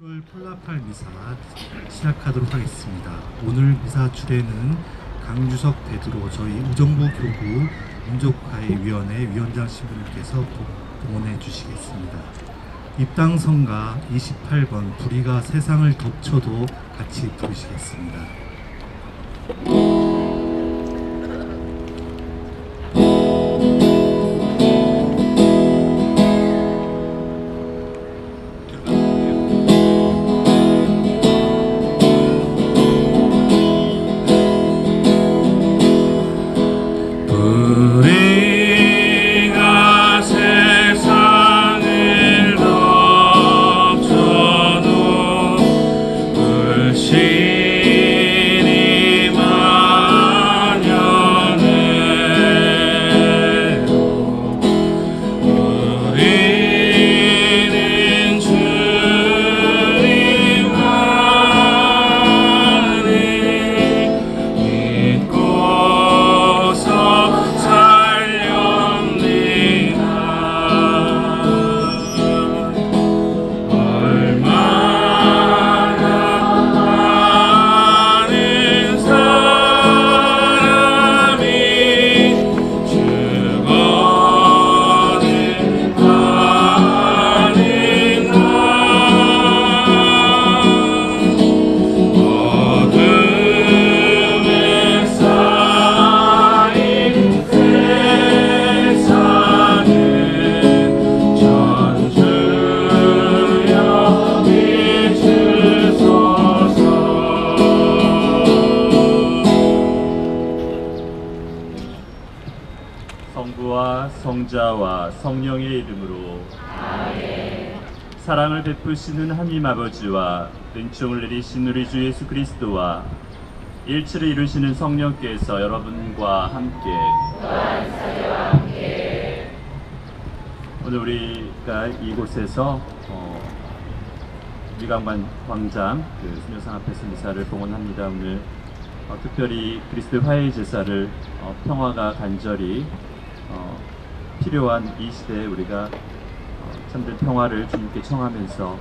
1월 폴라팔 미사 시작하도록 하겠습니다. 오늘 미사 주례는 강주석 베드로 저희 우정부 교구 민족가해위원회 위원장 신부님께서 봉헌해 주시겠습니다. 입당성가 28번 불의가 세상을 덮쳐도 같이 부르시겠습니다. 성부와 성자와 성령의 이름으로 아멘. 사랑을 베푸시는 하나님 아버지와 은총을 내리신 우리 주 예수 그리스도와 일치를 이루시는 성령께서 여러분과 함께 오늘 우리가 이곳에서 미강만 광장 수녀상 앞에서 미사를 봉헌합니다. 오늘 특별히 그리스도의 화해의 제사를 평화가 간절히 필요한 이 시대에 우리가 참된 평화를 주님께 청하면서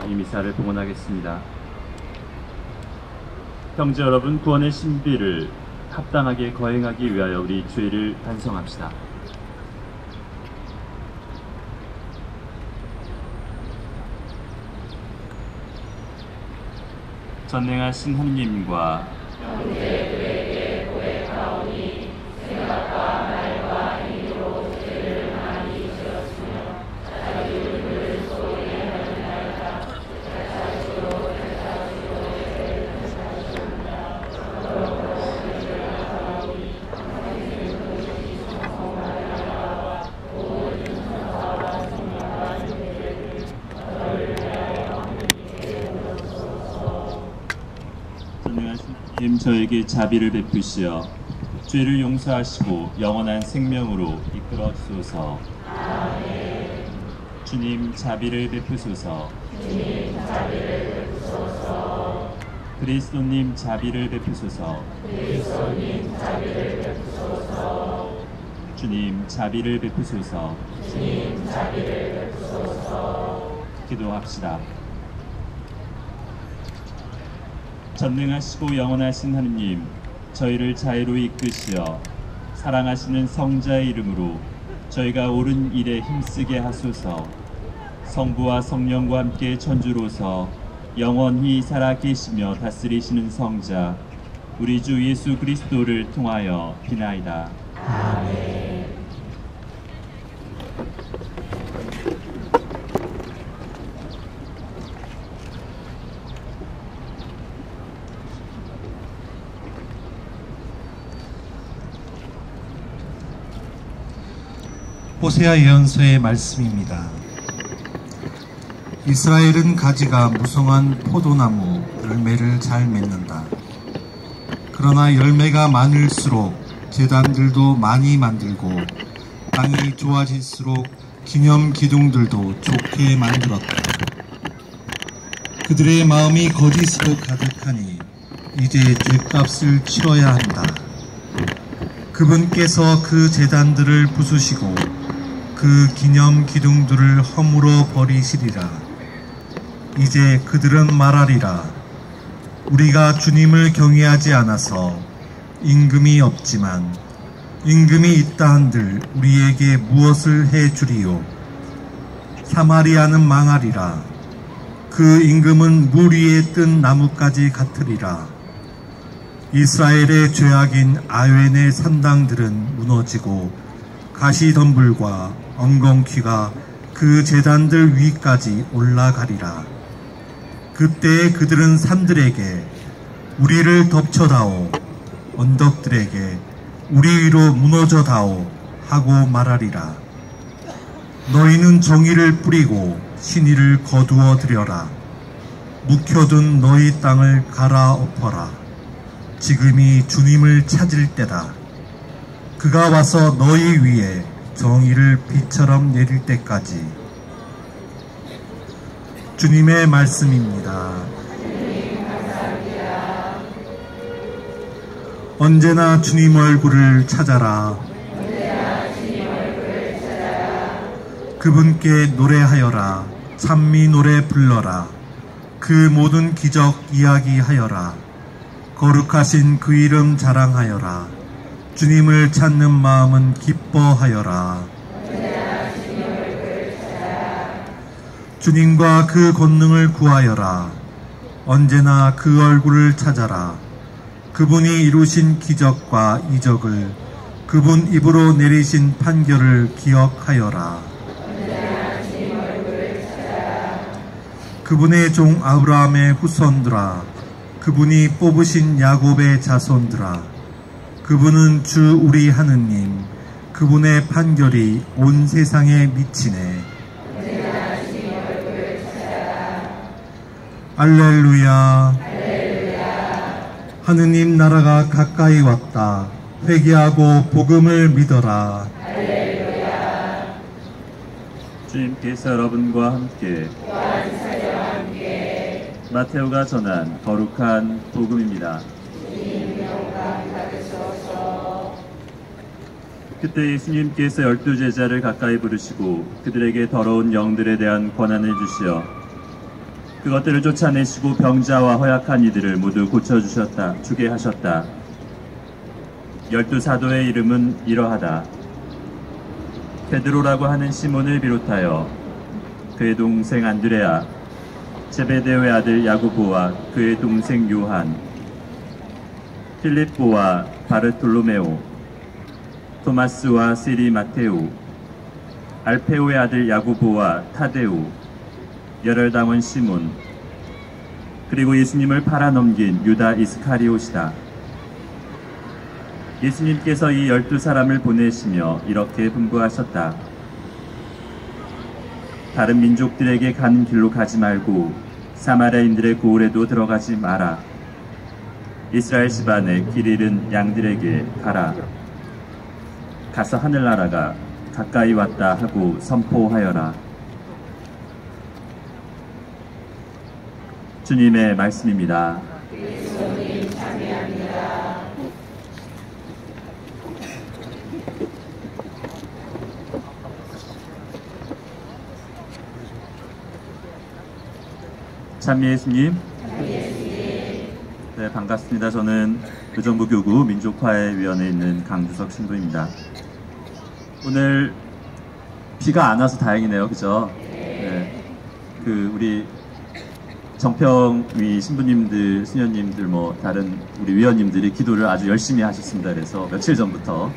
이 미사를 봉헌하겠습니다. 형제 여러분, 구원의 신비를 합당하게 거행하기 위하여 우리 죄를 반성합시다. 전능하신 하느님과 형제들에게 고백하오니 생각과 말과 힘으로 죄를 많이 지었으며 자기 의를 소홀히 하는 날과 자사시로 죄를 반사하였습니다. 그러므로 우리를 하오니 선생님은 성마리아와 모든 천사와 성령과 형제를 저를 위하여 전능하신 하나님, 저에게 자비를 베푸시어 죄를 용서하시고 영원한 생명으로 이끌어 주소서. 아멘. 주님 자비를 베푸소서. 주님 자비를 베푸소서. 그리스도님 자비를 베푸소서. 그리스도님 자비를 베푸소서. 주님 자비를 베푸소서. 주님 자비를 베푸소서. 기도합시다. 전능하시고 영원하신 하느님, 저희를 자유로 이끄시어 사랑하시는 성자의 이름으로 저희가 옳은 일에 힘쓰게 하소서. 성부와 성령과 함께 천주로서 영원히 살아계시며 다스리시는 성자 우리 주 예수 그리스도를 통하여 비나이다. 아멘. 호세아 예언서의 말씀입니다. 이스라엘은 가지가 무성한 포도나무 열매를 잘 맺는다. 그러나 열매가 많을수록 제단들도 많이 만들고 땅이 좋아질수록 기념 기둥들도 좋게 만들었다. 그들의 마음이 거짓으로 가득하니 이제 죗값을 치러야 한다. 그분께서 그 제단들을 부수시고 그 기념 기둥들을 허물어 버리시리라. 이제 그들은 말하리라. 우리가 주님을 경외하지 않아서 임금이 없지만 임금이 있다 한들 우리에게 무엇을 해 주리요. 사마리아는 망하리라. 그 임금은 물 위에 뜬 나무까지 같으리라. 이스라엘의 죄악인 아웬의 산당들은 무너지고 가시덤불과 엉겅퀴가 그 제단들 위까지 올라가리라. 그때 그들은 산들에게 우리를 덮쳐다오, 언덕들에게 우리 위로 무너져다오 하고 말하리라. 너희는 정의를 뿌리고 신의를 거두어 들여라. 묵혀둔 너희 땅을 갈아엎어라. 지금이 주님을 찾을 때다. 그가 와서 너희 위에 정의를 비처럼 내릴 때까지. 주님의 말씀입니다. 언제나 주님 얼굴을 찾아라. 그분께 노래하여라. 찬미 노래 불러라. 그 모든 기적 이야기하여라. 거룩하신 그 이름 자랑하여라. 주님을 찾는 마음은 기뻐하여라. 주님과 그 권능을 구하여라. 언제나 그 얼굴을 찾아라. 그분이 이루신 기적과 이적을, 그분 입으로 내리신 판결을 기억하여라. 그분의 종 아브라함의 후손들아, 그분이 뽑으신 야곱의 자손들아, 그분은 주 우리 하느님, 그분의 판결이 온 세상에 미치네. 알렐루야. 하느님 나라가 가까이 왔다. 회개하고 복음을 믿어라. 주님께서 여러분과 함께 마테오가 전한 거룩한 복음입니다. 그때 예수님께서 12제자를 가까이 부르시고 그들에게 더러운 영들에 대한 권한을 주시어 그것들을 쫓아내시고 병자와 허약한 이들을 모두 고쳐주게 하셨다. 12사도의 이름은 이러하다. 베드로라고 하는 시몬을 비롯하여 그의 동생 안드레아, 제베데오의 아들 야고보와 그의 동생 요한, 필립보와 바르톨로메오, 토마스와 시리 마테오, 알페오의 아들 야고보와 타데오, 열혈당원 시몬, 그리고 예수님을 팔아넘긴 유다 이스카리옷이다. 예수님께서 이 12사람을 보내시며 이렇게 분부하셨다. 다른 민족들에게 가는 길로 가지 말고 사마리아인들의 고을에도 들어가지 마라. 이스라엘 집안의 길 잃은 양들에게 가라. 가서 하늘나라가 가까이 왔다 하고 선포하여라. 주님의 말씀입니다. 찬미 예수님. 네, 반갑습니다. 저는 의정부교구 민족화해위원회에 있는 강주석 신부입니다. 오늘 비가 안 와서 다행이네요. 그죠? 네. 우리 정평위 신부님들, 수녀님들, 다른 우리 위원님들이 기도를 아주 열심히 하셨습니다. 그래서 며칠 전부터,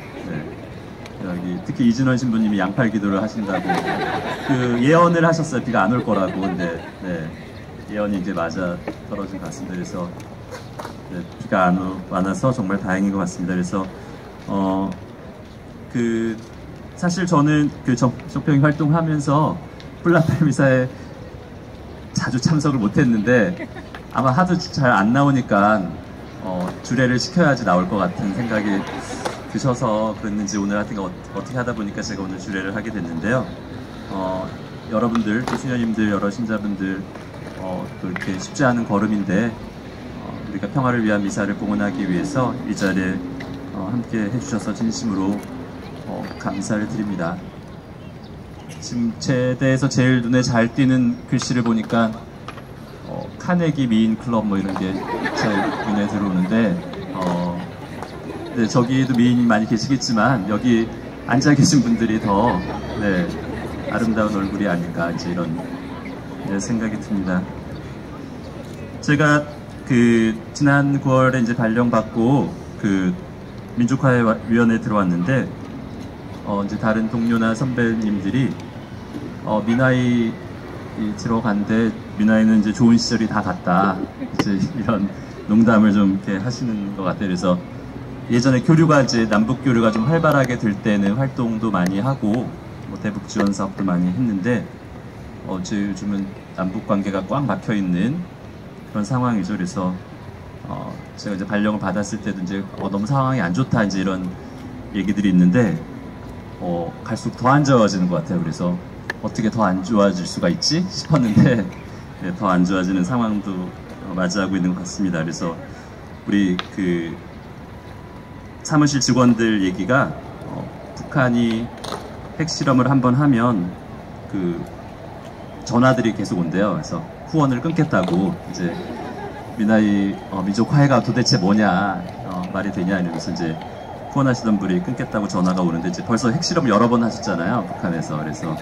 여기 특히 이진원 신부님이 양팔 기도를 하신다고, 예언을 하셨어요. 비가 안 올 거라고. 근데, 예언이 이제 맞아 떨어진 것 같습니다. 그래서, 비가 안 와서 정말 다행인 것 같습니다. 그래서, 사실 저는 정평위 활동하면서 뿔라팔 미사에 자주 참석을 못했는데 아마 하도 잘 안 나오니까 주례를 시켜야지 나올 것 같은 생각이 드셔서 그랬는지 오늘 하여튼 어떻게 하다 보니까 제가 오늘 주례를 하게 됐는데요. 여러분들, 수녀님들, 여러 신자분들 또 이렇게 쉽지 않은 걸음인데 우리가 평화를 위한 미사를 봉헌하기 위해서 이 자리에 함께 해주셔서 진심으로 감사를 드립니다. 지금 제 대에서 제일 눈에 잘 띄는 글씨를 보니까 카네기 미인 클럽 뭐 이런 게 제 눈에 들어오는데, 네, 저기에도 미인이 많이 계시겠지만 여기 앉아 계신 분들이 더 네, 아름다운 얼굴이 아닐까 이제 이런 네, 생각이 듭니다. 제가 지난 9월에 이제 발령받고 민족화해위원회에 들어왔는데 이제 다른 동료나 선배님들이 미나이 들어간데 미나이는 이제 좋은 시절이 다 갔다 이제 이런 농담을 좀 이렇게 하시는 것 같아요. 그래서 예전에 교류가 이제 남북 교류가 좀 활발하게 될 때는 활동도 많이 하고 뭐 대북 지원 사업도 많이 했는데 요즘은 남북 관계가 꽉 막혀 있는 그런 상황이죠. 그래서 제가 이제 발령을 받았을 때도 이제 너무 상황이 안 좋다 이제 이런 얘기들이 있는데 갈수록 더 안 좋아지는 것 같아요. 그래서 어떻게 더 안 좋아질 수가 있지 싶었는데 네, 더 안 좋아지는 상황도 맞이하고 있는 것 같습니다. 그래서 우리 사무실 직원들 얘기가 북한이 핵실험을 한번 하면 전화들이 계속 온대요. 그래서 후원을 끊겠다고 이제 미나이 민족 화해가 도대체 뭐냐 말이 되냐 이러면서 이제 후원하시던 분이 끊겠다고 전화가 오는데 이제 벌써 핵실험 여러 번 하셨잖아요, 북한에서. 그래서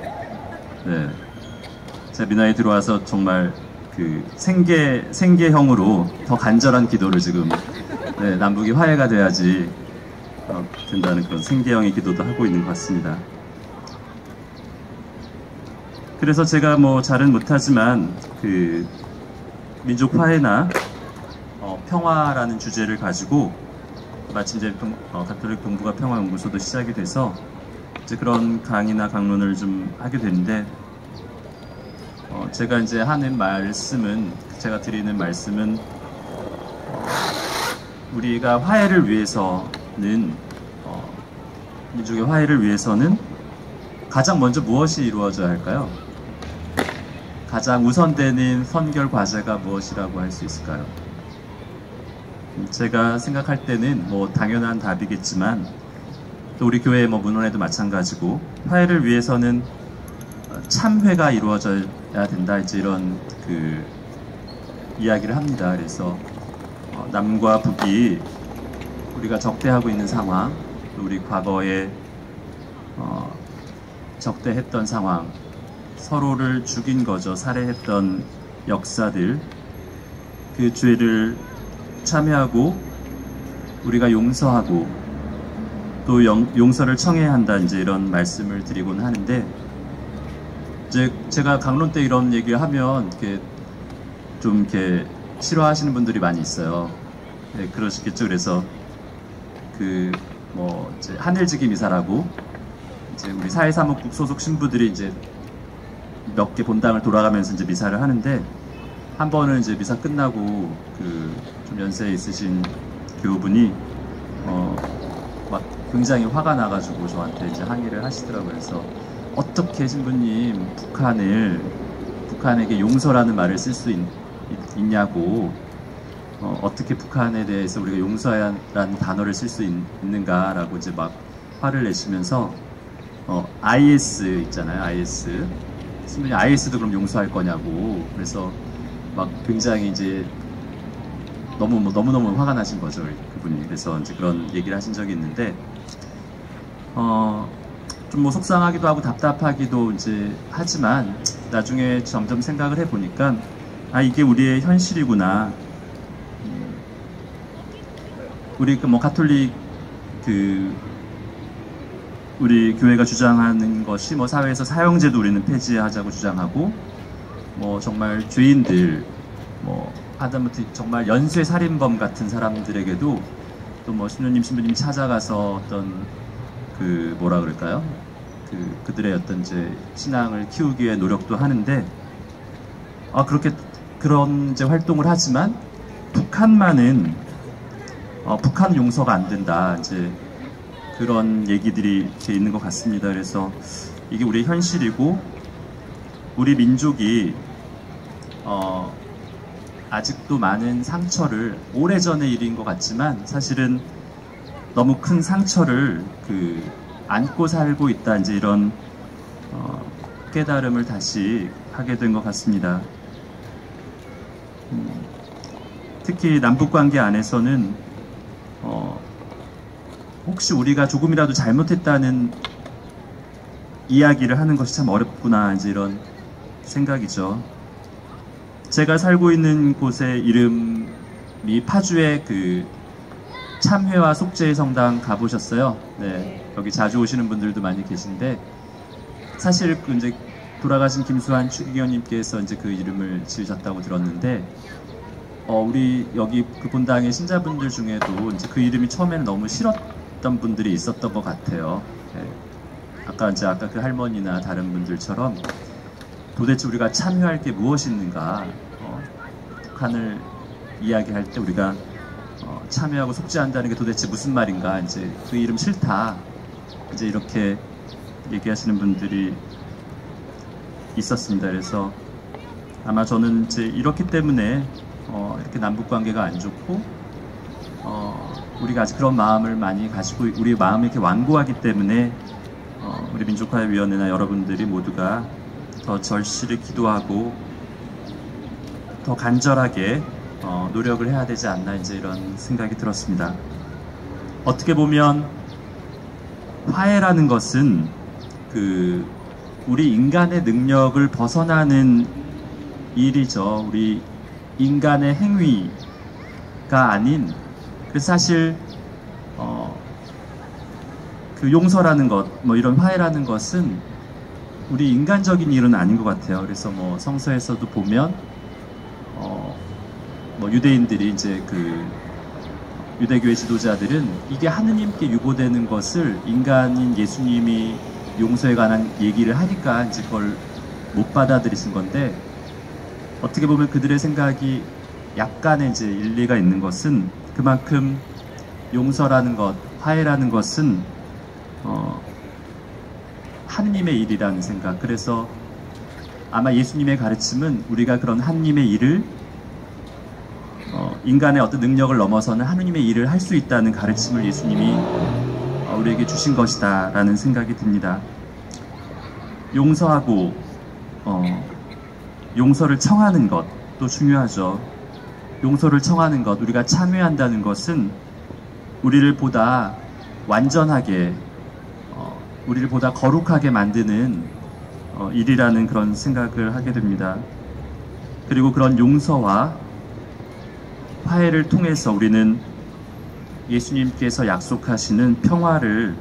네, 제가 미나이 들어와서 정말 생계형으로 더 간절한 기도를 지금 네, 남북이 화해가 돼야지 된다는 그런 생계형의 기도도 하고 있는 것 같습니다. 그래서 제가 뭐 잘은 못하지만 민족 화해나 평화라는 주제를 가지고 마침 이제 가톨릭 동북아 평화연구소도 시작이 돼서 이제 그런 강의나 강론을 좀 하게 되는데 제가 이제 제가 드리는 말씀은 우리가 화해를 위해서는 민족의 화해를 위해서는 가장 먼저 무엇이 이루어져야 할까요? 가장 우선되는 선결 과제가 무엇이라고 할 수 있을까요? 제가 생각할 때는 뭐 당연한 답이겠지만 또 우리 교회 문헌에도 마찬가지고 화해를 위해서는 참회가 이루어져야 된다 이제 이런 이야기를 합니다. 그래서 남과 북이 우리가 적대하고 있는 상황, 또 우리 과거에 적대했던 상황, 서로를 죽인 거죠. 살해했던 역사들, 그 죄를 참회하고 우리가 용서하고 또 용서를 청해야 한다 이제 이런 말씀을 드리곤 하는데 이제 제가 강론 때 이런 얘기를 하면 이렇게 싫어하시는 분들이 많이 있어요. 네, 그러시겠죠. 그래서 이제 하늘지기 미사라고 이제 우리 사회사목국 소속 신부들이 이제 몇 개 본당을 돌아가면서 이제 미사를 하는데 한 번은 이제 미사 끝나고 좀 연세 있으신 교우분이 막 굉장히 화가 나가지고 저한테 이제 항의를 하시더라고요. 그래서 어떻게 신부님 북한에게 용서라는 말을 쓸 수 있냐고 어떻게 북한에 대해서 우리가 용서라는 단어를 쓸 수 있는가라고 이제 막 화를 내시면서 IS 있잖아요. IS 신부님 IS도 그럼 용서할 거냐고 그래서 막 굉장히 이제 너무너무 화가 나신 거죠, 그분이. 그래서 이제 그런 얘기를 하신 적이 있는데, 좀 속상하기도 하고 답답하기도 이제 하지만, 나중에 점점 생각을 해보니까, 이게 우리의 현실이구나. 우리 가톨릭 우리 교회가 주장하는 것이 사회에서 사형제도 우리는 폐지하자고 주장하고, 정말 죄인들, 하다못해 정말 연쇄살인범 같은 사람들에게도 또 신부님이 찾아가서 어떤 뭐라 그럴까요? 그들의 어떤 이제 신앙을 키우기 위해 노력도 하는데, 그런 이제 활동을 하지만 북한만은 북한 용서가 안 된다. 이제 그런 얘기들이 이렇게 있는 것 같습니다. 그래서 이게 우리의 현실이고 우리 민족이 아직도 많은 상처를 오래전의 일인 것 같지만 사실은 너무 큰 상처를 안고 살고 있다 이제 이런 깨달음을 다시 하게 된 것 같습니다. 특히 남북관계 안에서는 혹시 우리가 조금이라도 잘못했다는 이야기를 하는 것이 참 어렵구나, 이제 이런 생각이죠. 제가 살고 있는 곳의 이름이 파주의 그 참회와 속죄의 성당 가보셨어요? 네, 여기 자주 오시는 분들도 많이 계신데, 사실 이제 돌아가신 김수환 추기경님께서 이제 그 이름을 지으셨다고 들었는데, 우리 여기 그 본당의 신자분들 중에도 이제 그 이름이 처음에는 너무 싫었던 분들이 있었던 것 같아요. 네. 아까 그 할머니나 다른 분들처럼 도대체 우리가 참여할 게 무엇이 있는가, 북한을 이야기할 때 우리가 참여하고 속죄한다는 게 도대체 무슨 말인가, 이제 그 이름 싫다, 이제 이렇게 얘기하시는 분들이 있었습니다. 그래서 아마 저는 이제 이렇기 때문에 이렇게 남북 관계가 안 좋고 우리가 아직 그런 마음을 많이 가지고, 우리 마음이 이렇게 완고하기 때문에 우리 민족화위원회나 여러분들이 모두가 더 절실히 기도하고 더 간절하게 노력을 해야 되지 않나, 이제 이런 생각이 들었습니다. 어떻게 보면 화해라는 것은 우리 인간의 능력을 벗어나는 일이죠. 우리 인간의 행위가 아닌, 그래서 사실 그 용서라는 것, 뭐 이런 화해라는 것은 우리 인간적인 일은 아닌 것 같아요. 그래서 뭐 성서에서도 보면 뭐 유대인들이 이제 그 유대교의 지도자들은 이게 하느님께 유보되는 것을 인간인 예수님이 용서에 관한 얘기를 하니까 이제 그걸 못 받아들이신 건데, 어떻게 보면 그들의 생각이 약간의 이제 일리가 있는 것은, 그만큼 용서라는 것, 화해라는 것은 하느님의 일이라는 생각. 그래서 아마 예수님의 가르침은 우리가 그런 하느님의 일을 인간의 어떤 능력을 넘어서는 하느님의 일을 할 수 있다는 가르침을 예수님이 우리에게 주신 것이다 라는 생각이 듭니다. 용서하고 용서를 청하는 것도 중요하죠. 용서를 청하는 것, 우리가 참여한다는 것은 우리를 보다 완전하게, 우리를 보다 거룩하게 만드는 일이라는 그런 생각을 하게 됩니다. 그리고 그런 용서와 화해를 통해서 우리는 예수님께서 약속하시는 평화를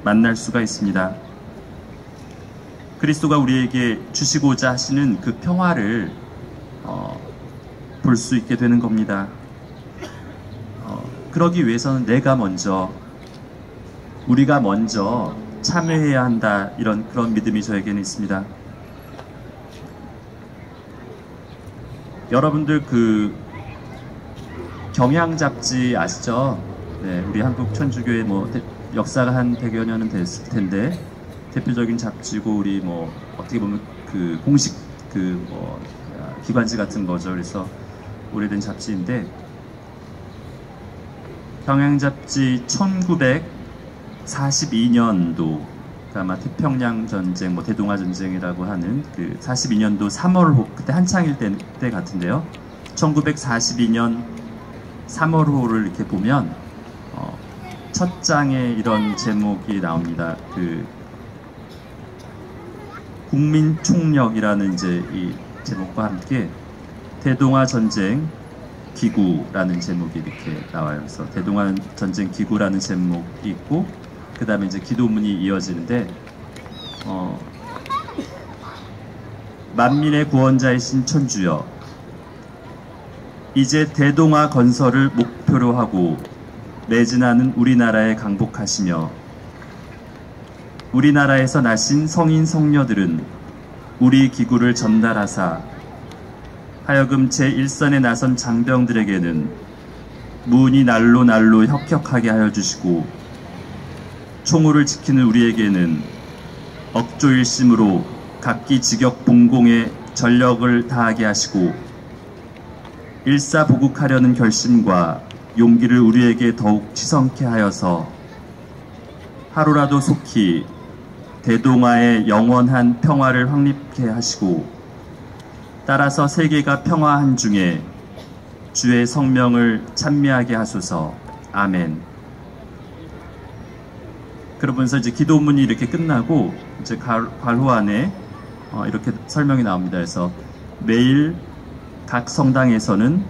만날 수가 있습니다. 그리스도가 우리에게 주시고자 하시는 그 평화를 볼 수 있게 되는 겁니다. 그러기 위해서는 우리가 먼저 참여해야 한다, 그런 믿음이 저에게는 있습니다. 여러분들 그 경향 잡지 아시죠? 네, 우리 한국 천주교의 뭐 역사가 한 100여 년은 됐을 텐데 대표적인 잡지고, 우리 뭐 어떻게 보면 그 공식 기관지 같은 거죠. 그래서 오래된 잡지인데, 경향 잡지 1942년도, 아마 태평양 전쟁, 뭐 대동아 전쟁이라고 하는 그 42년도 3월호, 그때 한창일 때 같은데요. 1942년 3월호를 이렇게 보면 첫 장에 이런 제목이 나옵니다. 그 국민총력이라는 이제 이 제목과 함께 대동아 전쟁 기구라는 제목이 이렇게 나와요. 그래서 대동아 전쟁 기구라는 제목이 있고, 그 다음에 이제 기도문이 이어지는데, 만민의 구원자이신 천주여, 이제 대동아 건설을 목표로 하고 매진하는 우리나라에 강복하시며, 우리나라에서 나신 성인 성녀들은 우리 기구를 전달하사 하여금 제1선에 나선 장병들에게는 문이 날로 날로 혁혁하게 하여 주시고, 총호를 지키는 우리에게는 억조일심으로 각기 직역 봉공에 전력을 다하게 하시고, 일사보국하려는 결심과 용기를 우리에게 더욱 치성케 하여서 하루라도 속히 대동아의 영원한 평화를 확립케 하시고, 따라서 세계가 평화한 중에 주의 성명을 찬미하게 하소서. 아멘. 그러면서 이제 기도문이 이렇게 끝나고 이제 괄호 안에 이렇게 설명이 나옵니다. 그래서 매일 각 성당에서는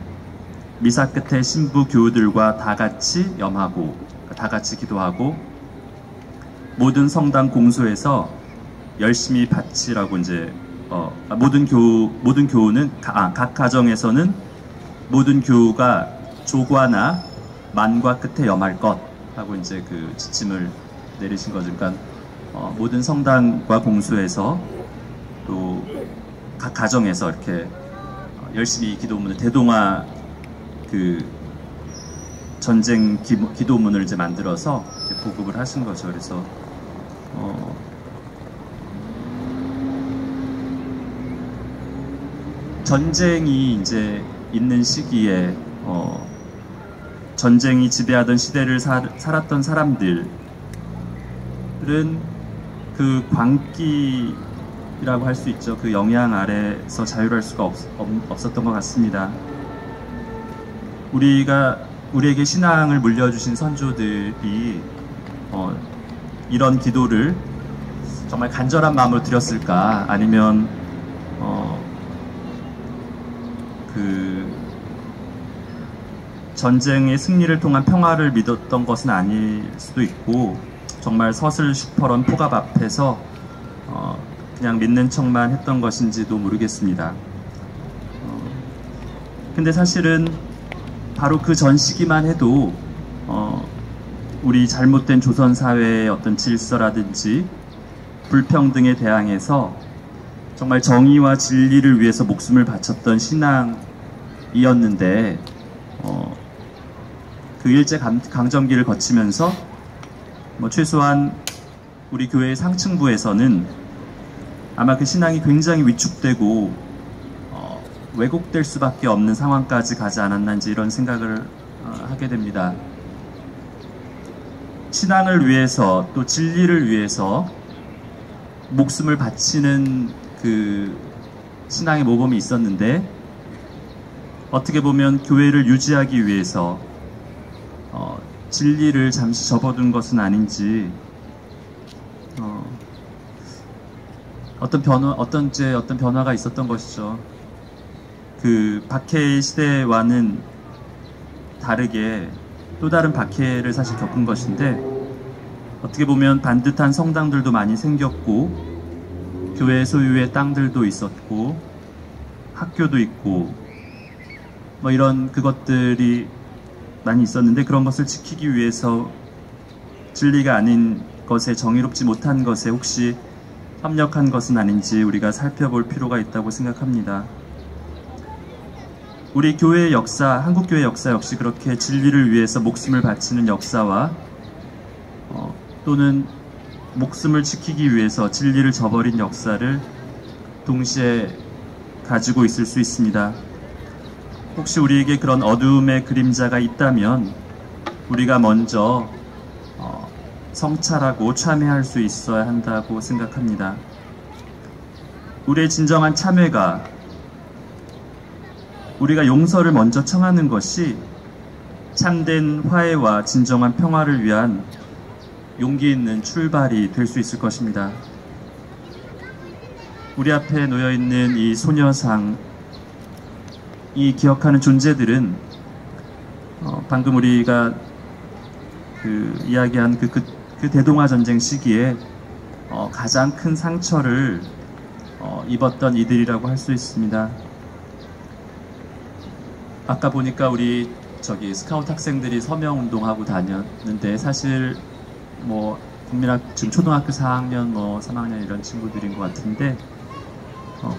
미사 끝에 신부 교우들과 다 같이 염하고, 다 같이 기도하고, 모든 성당 공소에서 열심히 바치라고 이제 모든 교우는 각 가정에서는 모든 교우가 조과나 만과 끝에 염할 것 하고 이제 그 지침을 내리신 거죠. 그러니까 모든 성당과 공소에서 또 각 가정에서 이렇게 열심히 기도문을 대동아 그 전쟁 기도문을 이제 만들어서 이제 보급을 하신 거죠. 그래서 전쟁이 이제 있는 시기에 전쟁이 지배하던 시대를 살았던 사람들은 그 광기라고 할 수 있죠. 그 영향 아래서 자유할 수가 없었던 것 같습니다. 우리에게 신앙을 물려주신 선조들이 이런 기도를 정말 간절한 마음으로 드렸을까, 아니면 그 전쟁의 승리를 통한 평화를 믿었던 것은 아닐 수도 있고, 정말 서슬 슈퍼런 포갑 앞에서 그냥 믿는 척만 했던 것인지도 모르겠습니다. 근데 사실은 바로 그 전 시기만 해도 우리 잘못된 조선 사회의 어떤 질서라든지 불평등에 대항해서 정말 정의와 진리를 위해서 목숨을 바쳤던 신앙이었는데, 그 일제 강점기를 거치면서 최소한 우리 교회의 상층부에서는 아마 그 신앙이 굉장히 위축되고 왜곡될 수밖에 없는 상황까지 가지 않았나, 이제 이런 생각을 하게 됩니다. 신앙을 위해서, 또 진리를 위해서 목숨을 바치는 그 신앙의 모범이 있었는데, 어떻게 보면 교회를 유지하기 위해서 진리를 잠시 접어둔 것은 아닌지, 어떤 변화가 있었던 것이죠. 그 박해의 시대와는 다르게 또 다른 박해를 사실 겪은 것인데, 어떻게 보면 반듯한 성당들도 많이 생겼고, 교회 소유의 땅들도 있었고, 학교도 있고, 이런 그것들이 많이 있었는데, 그런 것을 지키기 위해서 진리가 아닌 것에, 정의롭지 못한 것에 혹시 협력한 것은 아닌지 우리가 살펴볼 필요가 있다고 생각합니다. 우리 교회의 역사, 한국교회의 역사 역시 그렇게 진리를 위해서 목숨을 바치는 역사와 또는 목숨을 지키기 위해서 진리를 저버린 역사를 동시에 가지고 있을 수 있습니다. 혹시 우리에게 그런 어두움의 그림자가 있다면 우리가 먼저 성찰하고 참회할 수 있어야 한다고 생각합니다. 우리의 진정한 참회가 우리가 용서를 먼저 청하는 것이 참된 화해와 진정한 평화를 위한 용기 있는 출발이 될 수 있을 것입니다. 우리 앞에 놓여있는 이 소녀상, 이 기억하는 존재들은 방금 우리가 이야기한 그 대동아 전쟁 시기에 가장 큰 상처를 입었던 이들이라고 할 수 있습니다. 아까 보니까 우리 스카우트 학생들이 서명 운동하고 다녔는데, 사실 지금 초등학교 4학년, 3학년 이런 친구들인 것 같은데,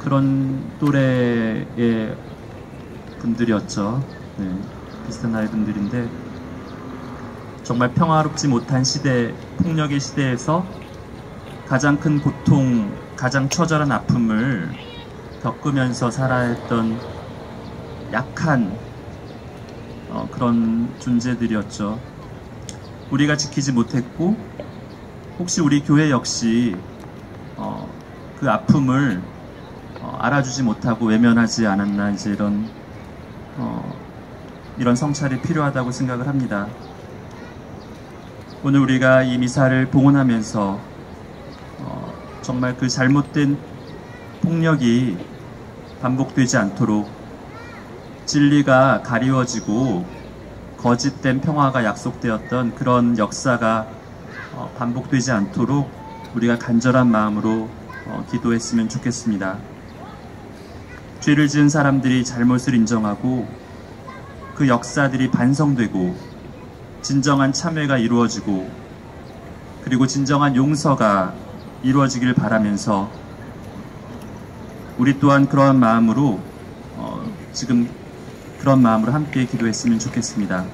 그런 또래의 분들이었죠. 네, 비슷한 나이 분들인데, 정말 평화롭지 못한 시대, 폭력의 시대에서 가장 큰 고통, 가장 처절한 아픔을 겪으면서 살아야 했던 약한 그런 존재들이었죠. 우리가 지키지 못했고, 혹시 우리 교회 역시 그 아픔을 알아주지 못하고 외면하지 않았나, 이제 이런 성찰이 필요하다고 생각을 합니다. 오늘 우리가 이 미사를 봉헌하면서 정말 그 잘못된 폭력이 반복되지 않도록 진리가 가리워지고 거짓된 평화가 약속되었던 그런 역사가 반복되지 않도록 우리가 간절한 마음으로 기도했으면 좋겠습니다. 죄를 지은 사람들이 잘못을 인정하고 그 역사들이 반성되고 진정한 참회가 이루어지고 그리고 진정한 용서가 이루어지길 바라면서 우리 또한 그러한 마음으로 지금 그런 마음으로 함께 기도했으면 좋겠습니다.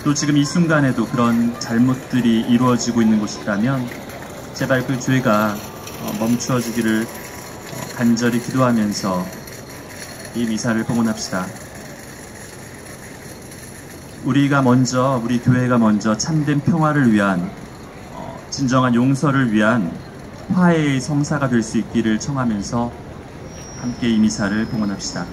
또 지금 이 순간에도 그런 잘못들이 이루어지고 있는 곳이라면 제발 그 죄가 멈추어지기를 간절히 기도하면서 이 미사를 봉헌합시다. 우리 교회가 먼저 참된 평화를 위한 진정한 용서를 위한 화해의 성사가 될 수 있기를 청하면서 함께 이 미사를 봉헌합시다.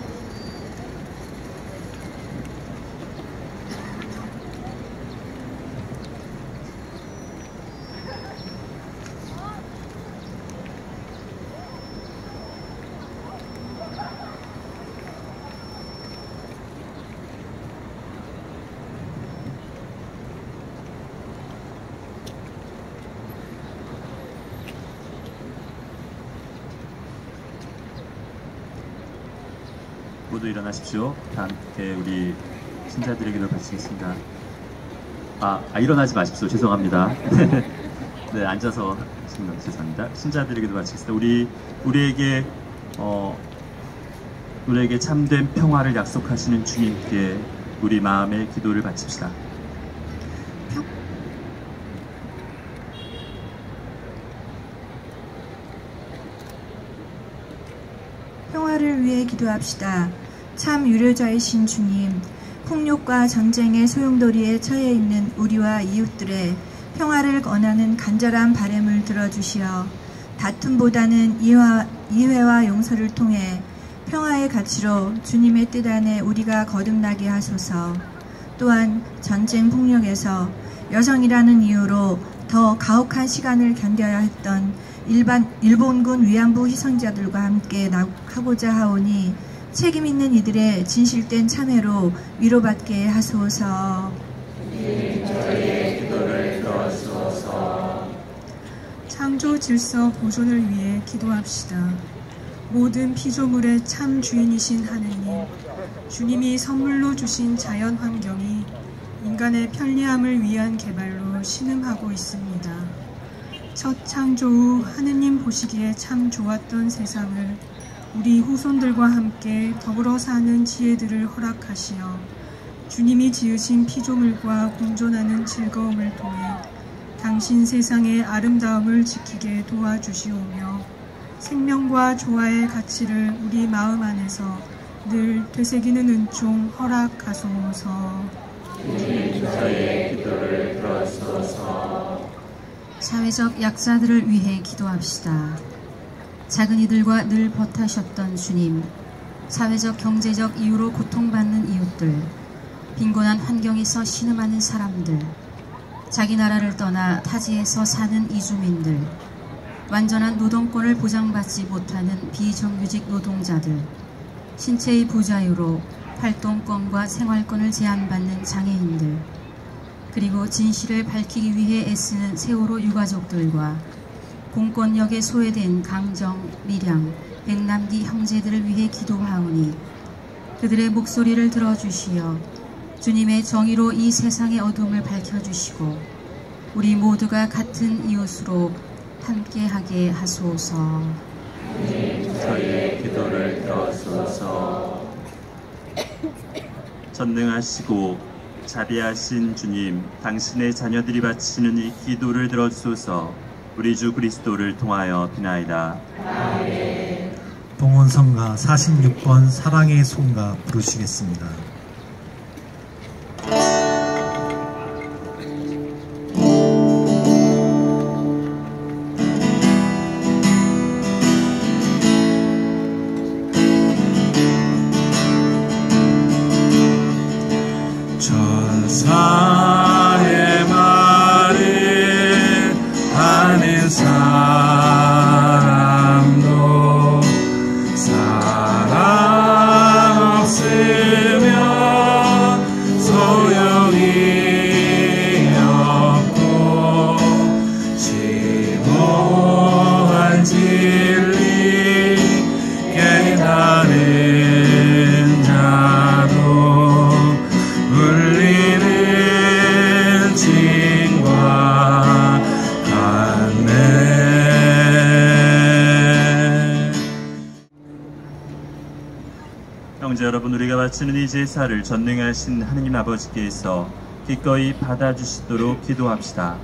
모두 일어나십시오. 다 함께 우리 신자들에게도 바치겠습니다. 일어나지 마십시오. 죄송합니다. 네, 앉아서 죄송합니다. 신자들에게도 바치겠습니다. 우리에게 참된 평화를 약속하시는 주님께 우리 마음의 기도를 바칩시다. 평화를 위해 기도합시다. 참 유료자이신 주님, 폭력과 전쟁의 소용돌이에 처해 있는 우리와 이웃들의 평화를 권하는 간절한 바람을 들어주시어 다툼보다는 이해와 용서를 통해 평화의 가치로 주님의 뜻 안에 우리가 거듭나게 하소서. 또한 전쟁 폭력에서 여성이라는 이유로 더 가혹한 시간을 견뎌야 했던 일본군 위안부 희생자들과 함께 하고자 하오니 책임 있는 이들의 진실된 참회로 위로받게 하소서. 저희의 기도를 들어주소서. 창조 질서 보존을 위해 기도합시다. 모든 피조물의 참 주인이신 하느님, 주님이 선물로 주신 자연 환경이 인간의 편리함을 위한 개발로 신음하고 있습니다. 첫 창조 후 하느님 보시기에 참 좋았던 세상을 우리 후손들과 함께 더불어 사는 지혜들을 허락하시어 주님이 지으신 피조물과 공존하는 즐거움을 통해 당신 세상의 아름다움을 지키게 도와주시오며 생명과 조화의 가치를 우리 마음 안에서 늘 되새기는 은총 허락하소서. 주님 저희의 기도를 들어주소서. 사회적 약자들을 위해 기도합시다. 작은 이들과 늘 버타셨던 주님, 사회적 경제적 이유로 고통받는 이웃들, 빈곤한 환경에서 신음하는 사람들, 자기 나라를 떠나 타지에서 사는 이주민들, 완전한 노동권을 보장받지 못하는 비정규직 노동자들, 신체의 부자유로 활동권과 생활권을 제한받는 장애인들, 그리고 진실을 밝히기 위해 애쓰는 세월호 유가족들과 공권력에 소외된 강정, 밀양, 백남기 형제들을 위해 기도하오니 그들의 목소리를 들어주시어 주님의 정의로 이 세상의 어둠을 밝혀주시고 우리 모두가 같은 이웃으로 함께하게 하소서. 주님 저희의 기도를 들어주소서. 전능하시고 자비하신 주님, 당신의 자녀들이 바치는 이 기도를 들어주소서. 우리 주 그리스도를 통하여 비나이다. 아멘. 봉헌성가 46번 사랑의 송가 부르시겠습니다. 감사의 말을 하는 사람도 사랑 없으면 소용이 없고 심오한 진리 깨달은 자도 울리는 징과 같네. 형제 여러분, 우리가 바치는 이 제사를 전능하신 하느님 아버지께서 기꺼이 받아주시도록 기도합시다.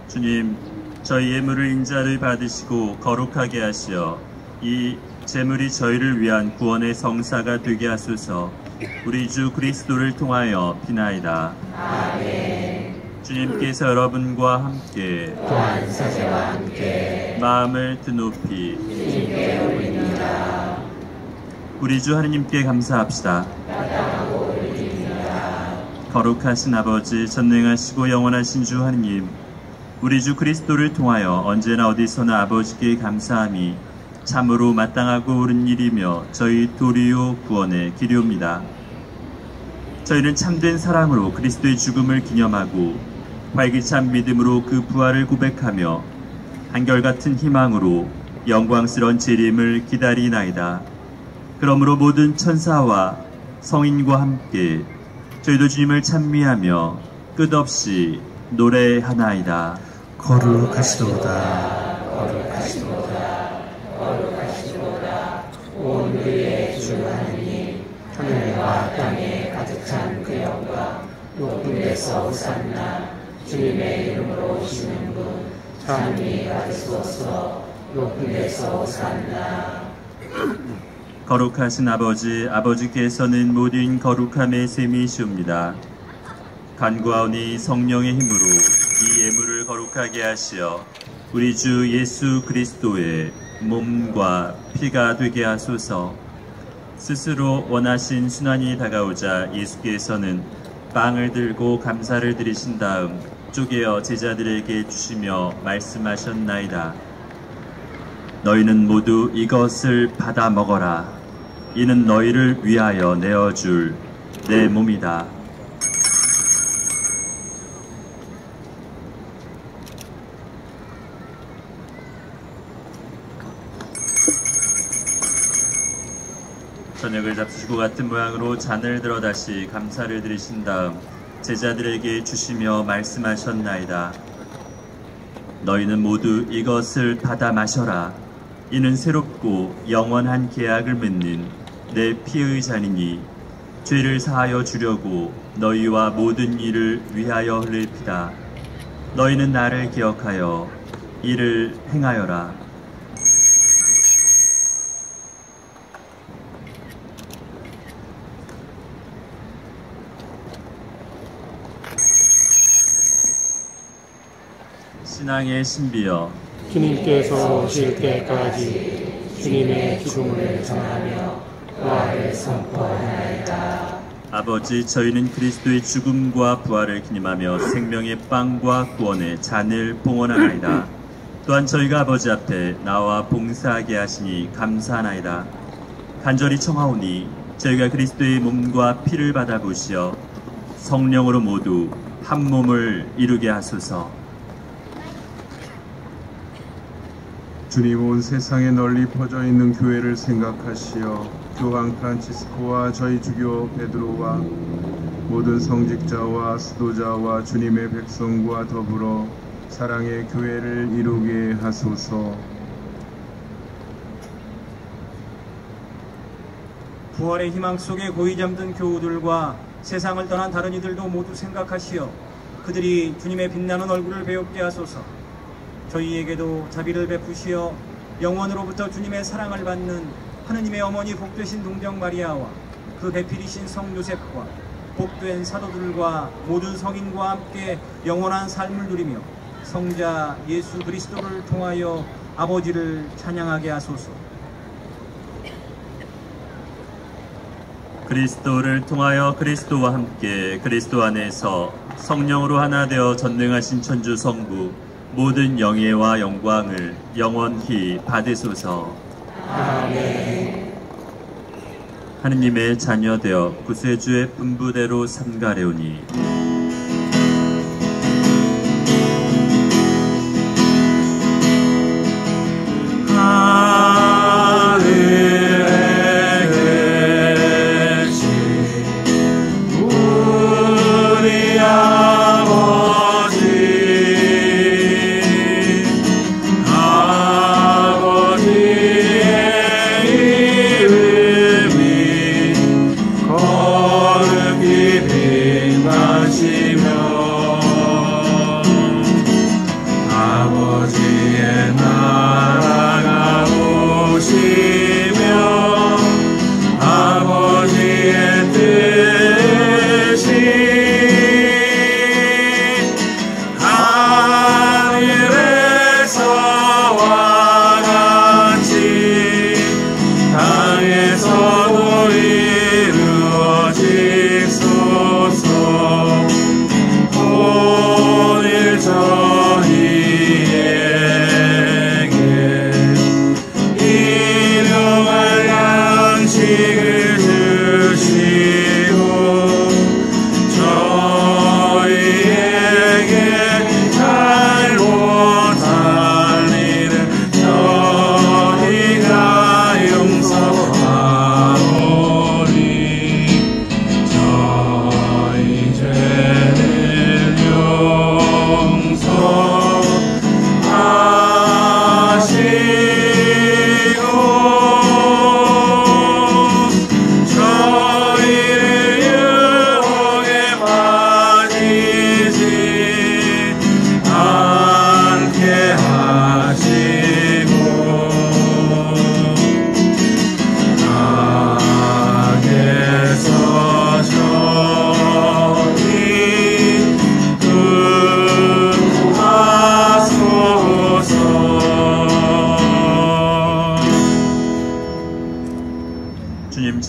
주님, 저희 예물을 인자를 받으시고 거룩하게 하시어 이 제물이 저희를 위한 구원의 성사가 되게 하소서. 우리 주 그리스도를 통하여 비나이다. 아멘. 주님께서 여러분과 함께 또한 사제와 함께 마음을 드높이 주님께 올립니다. 우리 주 하느님께 감사합시다. 마땅하고 올립니다. 거룩하신 아버지, 전능하시고 영원하신 주 하느님, 우리 주 그리스도를 통하여 언제나 어디서나 아버지께 감사함이 참으로 마땅하고 옳은 일이며 저희 도리요 구원의 길이옵니다. 저희는 참된 사랑으로 그리스도의 죽음을 기념하고 활기찬 믿음으로 그 부활을 고백하며 한결같은 희망으로 영광스러운 재림을 기다리나이다. 그러므로 모든 천사와 성인과 함께 저희도 주님을 찬미하며 끝없이 노래하나이다. 거룩하시도다. 거룩하시도다. 거룩하시도다. 온 의의 주 하느님, 하늘과 땅에 가득 찬 그 영광, 높은 데서 호산나. 주님의 이름으로 오시는 분, 찬미 받으소서. 높은 데서 호산나. 거룩하신 아버지, 아버지께서는 모든 거룩함의 셈이시옵니다. 간구하오니 성령의 힘으로 이 예물을 거룩하게 하시어 우리 주 예수 그리스도의 몸과 피가 되게 하소서. 스스로 원하신 순환이 다가오자 예수께서는 빵을 들고 감사를 드리신 다음 쪼개어 제자들에게 주시며 말씀하셨나이다. 너희는 모두 이것을 받아 먹어라. 이는 너희를 위하여 내어줄 내 몸이다. 저녁을 잡수시고 같은 모양으로 잔을 들어 다시 감사를 드리신 다음 제자들에게 주시며 말씀하셨나이다. 너희는 모두 이것을 받아 마셔라. 이는 새롭고 영원한 계약을 맺는 내 피의 잔이니 죄를 사하여 주려고 너희와 모든 일을 위하여 흘릴 피다. 너희는 나를 기억하여 이를 행하여라. 신앙의 신비여, 주님께서 오실 때까지 주님의 죽음을 전하며 부활을 선포하나이다. 아버지, 저희는 그리스도의 죽음과 부활을 기념하며 생명의 빵과 구원의 잔을 봉헌하나이다. 또한 저희가 아버지 앞에 나와 봉사하게 하시니 감사하나이다. 간절히 청하오니 저희가 그리스도의 몸과 피를 받아보시어 성령으로 모두 한 몸을 이루게 하소서. 주님, 온 세상에 널리 퍼져 있는 교회를 생각하시어 교황 프란치스코와 저희 주교 베드로와 모든 성직자와 수도자와 주님의 백성과 더불어 사랑의 교회를 이루게 하소서. 부활의 희망 속에 고이 잠든 교우들과 세상을 떠난 다른 이들도 모두 생각하시어 그들이 주님의 빛나는 얼굴을 배웁게 하소서. 저희에게도 자비를 베푸시어 영원으로부터 주님의 사랑을 받는 하느님의 어머니 복되신 동정 마리아와 그 배필이신 성 요셉과 복된 사도들과 모든 성인과 함께 영원한 삶을 누리며 성자 예수 그리스도를 통하여 아버지를 찬양하게 하소서. 그리스도를 통하여 그리스도와 함께 그리스도 안에서 성령으로 하나 되어 전능하신 천주 성부 모든 영예와 영광을 영원히 받으소서. 아멘. 하느님의 자녀되어 구세주의 분부대로 삼가려오니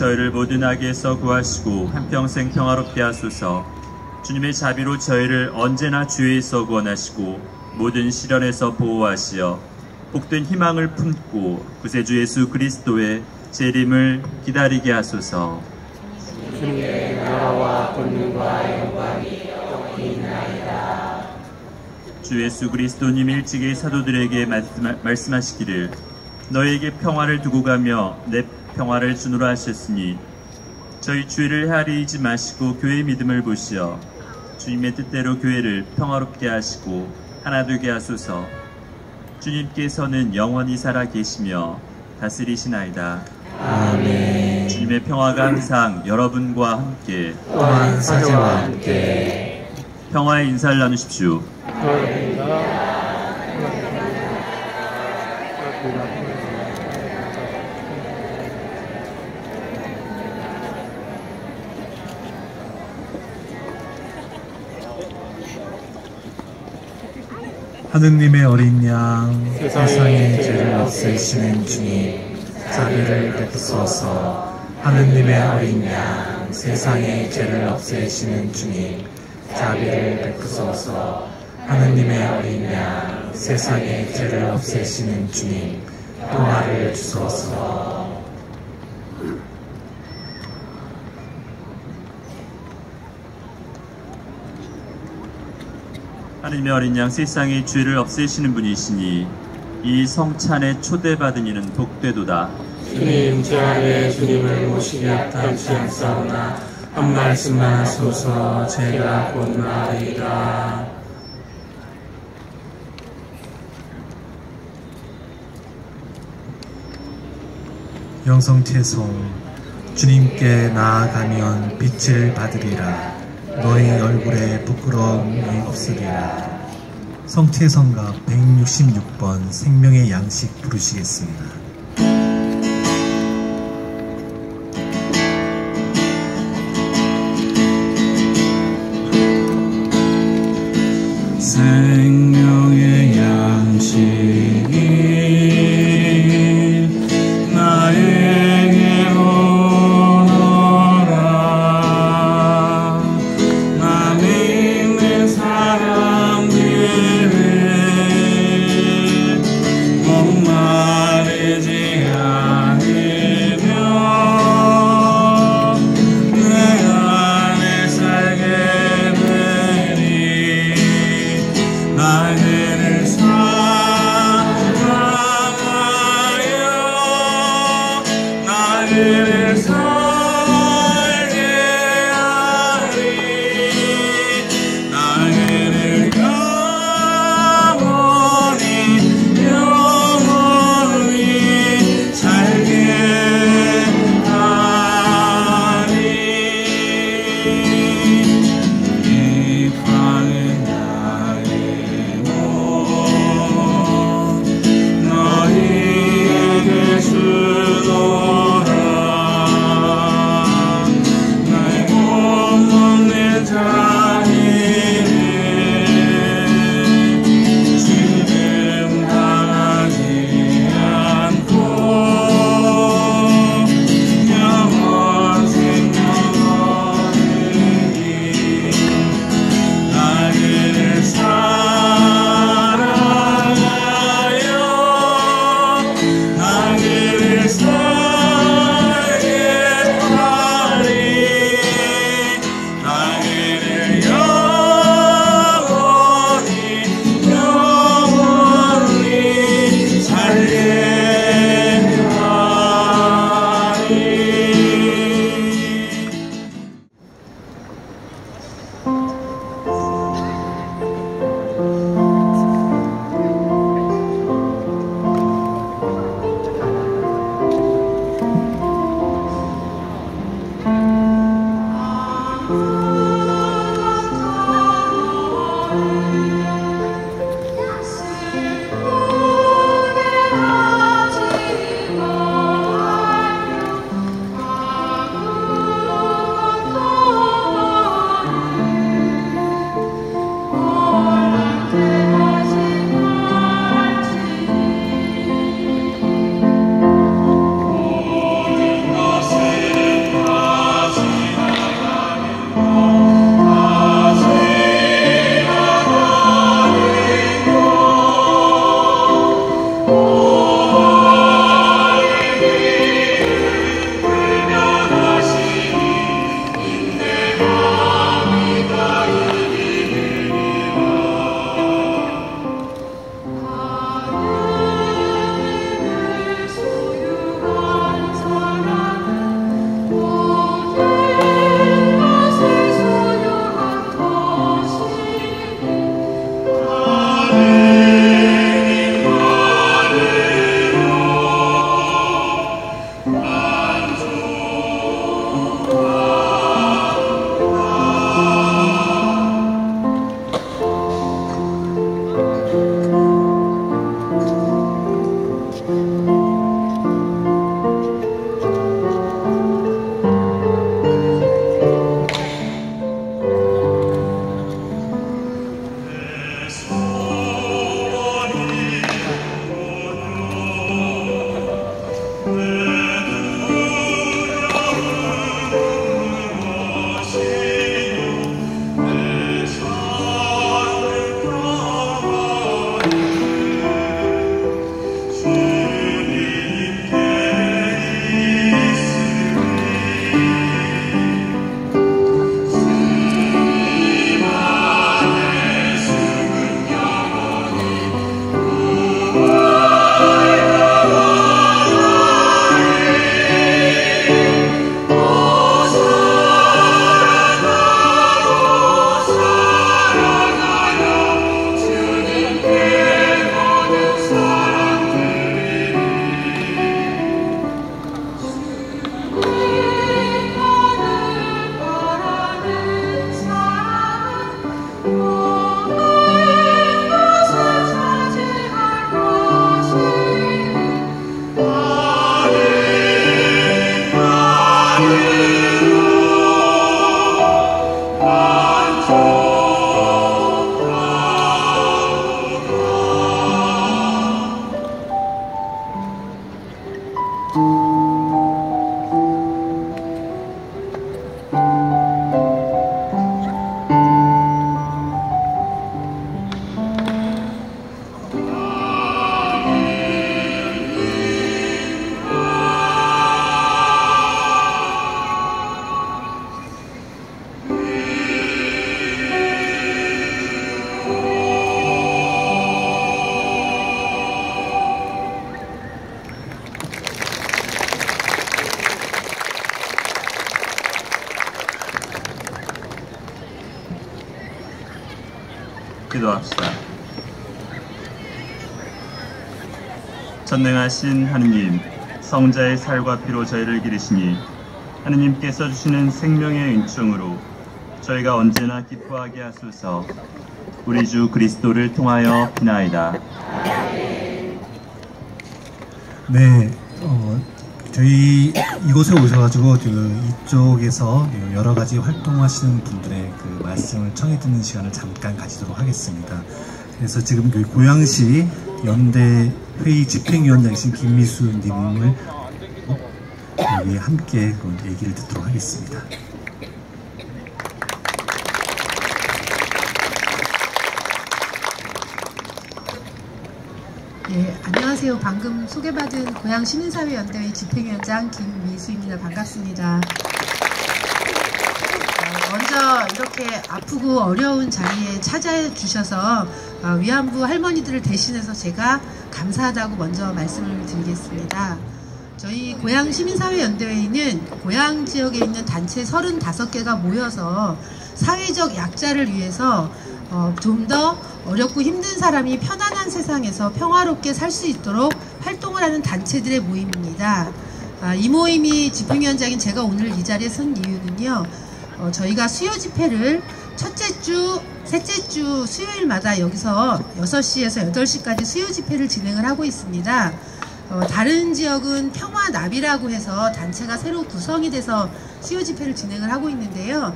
저희를 모든 악에서 구하시고 한평생 평화롭게 하소서. 주님의 자비로 저희를 언제나 주의에서 구원하시고 모든 시련에서 보호하시어 복된 희망을 품고 구세주 예수 그리스도의 재림을 기다리게 하소서. 주님의 나라와 권능과 영광이 영원히 있나이다. 주 예수 그리스도님 일찍이 사도들에게 말씀하시기를 너희에게 평화를 두고 가며 내 평화를 주노라 하셨으니 저희 주의를 헤아리지 마시고 교회의 믿음을 보시어 주님의 뜻대로 교회를 평화롭게 하시고 하나 되게 하소서. 주님께서는 영원히 살아 계시며 다스리시나이다. 아멘. 주님의 평화가 항상 여러분과 함께 또한 사제와 함께 평화의 인사를 나누십시오. 하느님의 어린 양 세상의 죄를 없애시는 주님 자비를 베푸소서. 하느님의 어린 양 세상의 죄를 없애시는 주님 자비를 베푸소서. 하느님의 어린 양 세상의 죄를 없애시는 주님 평화를 주소서. 하느님의 어린 양 세상의 죄를 없애시는 분이시니 이 성찬에 초대받은 이는 복되도다. 주님 제 안에 주님을 모시기 합당치 않사오나 한 말씀만 하소서. 제가 곧 나으리이다. 영성채송. 주님께 나아가면 빛을 받으리라. 너희 얼굴에 부끄러움이 없으리라. 성채성가 166번 생명의 양식 부르시겠습니다. 생명 기도합시다. 전능하신 하느님, 성자의 살과 피로 저희를 기르시니 하느님께서 주시는 생명의 은총으로 저희가 언제나 기뻐하게 하소서. 우리 주 그리스도를 통하여 비나이다. 네, 저희 이곳에 오셔가지고 이쪽에서 여러 가지 활동하시는 분들의 그 말씀을 청해 듣는 시간을 잠깐 가지도록 하겠습니다. 그래서 지금 그 고양시 연대 회의 집행위원장이신 김미수 님을 여기 함께 그 얘기를 듣도록 하겠습니다. 네, 안녕하세요. 방금 소개받은 고양시민사회연대회 집행위원장 김미수입니다. 반갑습니다. 먼저 이렇게 아프고 어려운 자리에 찾아주셔서 위안부 할머니들을 대신해서 제가 감사하다고 먼저 말씀을 드리겠습니다. 저희 고양시민사회연대회는 고양 지역에 있는 단체 35개가 모여서 사회적 약자를 위해서 좀 더 어렵고 힘든 사람이 편안한 세상에서 평화롭게 살 수 있도록 활동을 하는 단체들의 모임입니다. 이 모임이 집행위원장인 제가 오늘 이 자리에 선 이유는요, 저희가 수요 집회를 첫째 주, 셋째 주 수요일마다 여기서 6시에서 8시까지 수요 집회를 진행을 하고 있습니다. 다른 지역은 평화나비라고 해서 단체가 새로 구성이 돼서 수요 집회를 진행을 하고 있는데요.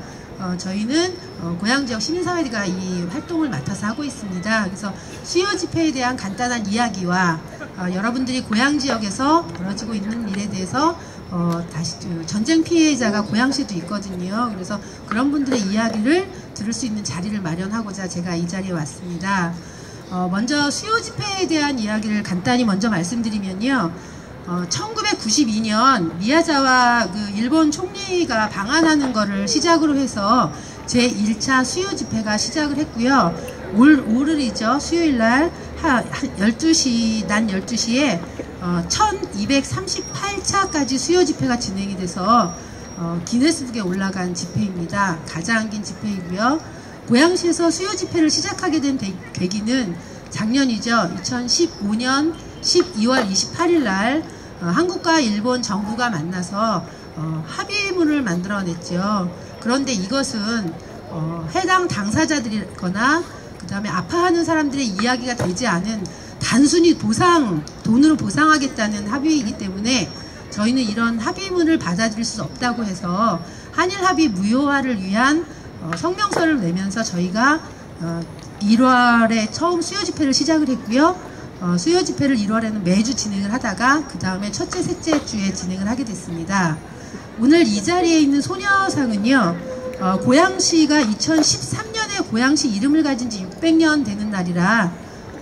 저희는 고양지역 시민사회가 이 활동을 맡아서 하고 있습니다. 그래서 수요 집회에 대한 간단한 이야기와 여러분들이 고양지역에서 벌어지고 있는 일에 대해서 다시 전쟁 피해자가 고양시도 있거든요. 그래서 그런 분들의 이야기를 들을 수 있는 자리를 마련하고자 제가 이 자리에 왔습니다. 먼저 수요 집회에 대한 이야기를 간단히 먼저 말씀드리면요. 1992년 미야자와 그 일본 총리가 방한하는 거를 시작으로 해서 제1차 수요 집회가 시작을 했고요. 오늘이죠. 수요일날 12시, 낮 12시에 1238차까지 수요 집회가 진행이 돼서 기네스북에 올라간 집회입니다. 가장 긴 집회이고요. 고양시에서 수요 집회를 시작하게 된 계기는 작년이죠. 2015년 12월 28일 날 한국과 일본 정부가 만나서 합의문을 만들어냈죠. 그런데 이것은 해당 당사자들이거나 그 다음에 아파하는 사람들의 이야기가 되지 않은 단순히 돈으로 보상하겠다는 합의이기 때문에 저희는 이런 합의문을 받아들일 수 없다고 해서 한일 합의 무효화를 위한 성명서를 내면서 저희가 1월에 처음 수요 집회를 시작을 했고요. 수요 집회를 1월에는 매주 진행을 하다가 그 다음에 첫째, 셋째 주에 진행을 하게 됐습니다. 오늘 이 자리에 있는 소녀상은요, 고양시가 2013년에 고양시 이름을 가진 지 600년 되는 날이라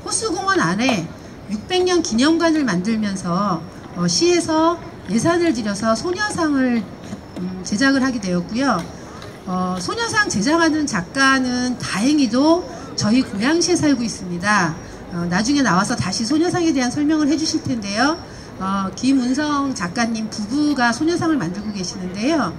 호수공원 안에 600년 기념관을 만들면서 시에서 예산을 들여서 소녀상을 제작을 하게 되었고요. 소녀상 제작하는 작가는 다행히도 저희 고양시에 살고 있습니다. 나중에 나와서 다시 소녀상에 대한 설명을 해주실 텐데요. 김은성 작가님 부부가 소녀상을 만들고 계시는데요.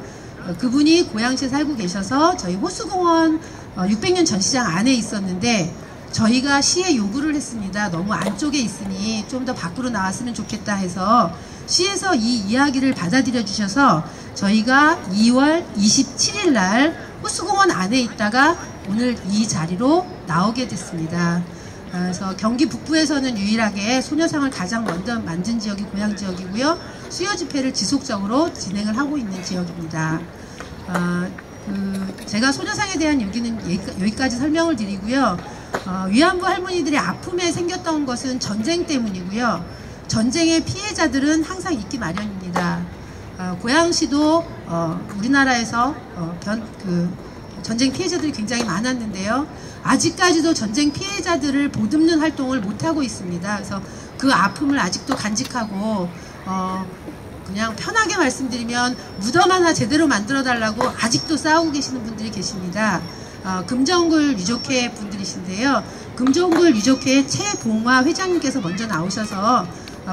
그분이 고양시에 살고 계셔서 저희 호수공원 600년 전시장 안에 있었는데 저희가 시에 요구를 했습니다. 너무 안쪽에 있으니 좀 더 밖으로 나왔으면 좋겠다 해서 시에서 이 이야기를 받아들여 주셔서 저희가 2월 27일 날 호수공원 안에 있다가 오늘 이 자리로 나오게 됐습니다. 그래서 경기 북부에서는 유일하게 소녀상을 가장 먼저 만든 지역이 고양 지역이고요. 수요 집회를 지속적으로 진행을 하고 있는 지역입니다. 제가 소녀상에 대한 얘기는 여기까지 설명을 드리고요. 위안부 할머니들의 아픔에 생겼던 것은 전쟁 때문이고요. 전쟁의 피해자들은 항상 있기 마련입니다. 고양시도 우리나라에서 전쟁 피해자들이 굉장히 많았는데요. 아직까지도 전쟁 피해자들을 보듬는 활동을 못하고 있습니다. 그래서 그 아픔을 아직도 간직하고 그냥 편하게 말씀드리면 무덤 하나 제대로 만들어 달라고 아직도 싸우고 계시는 분들이 계십니다. 금정굴 유족회 분들이신데요. 금정굴 유족회 최봉화 회장님께서 먼저 나오셔서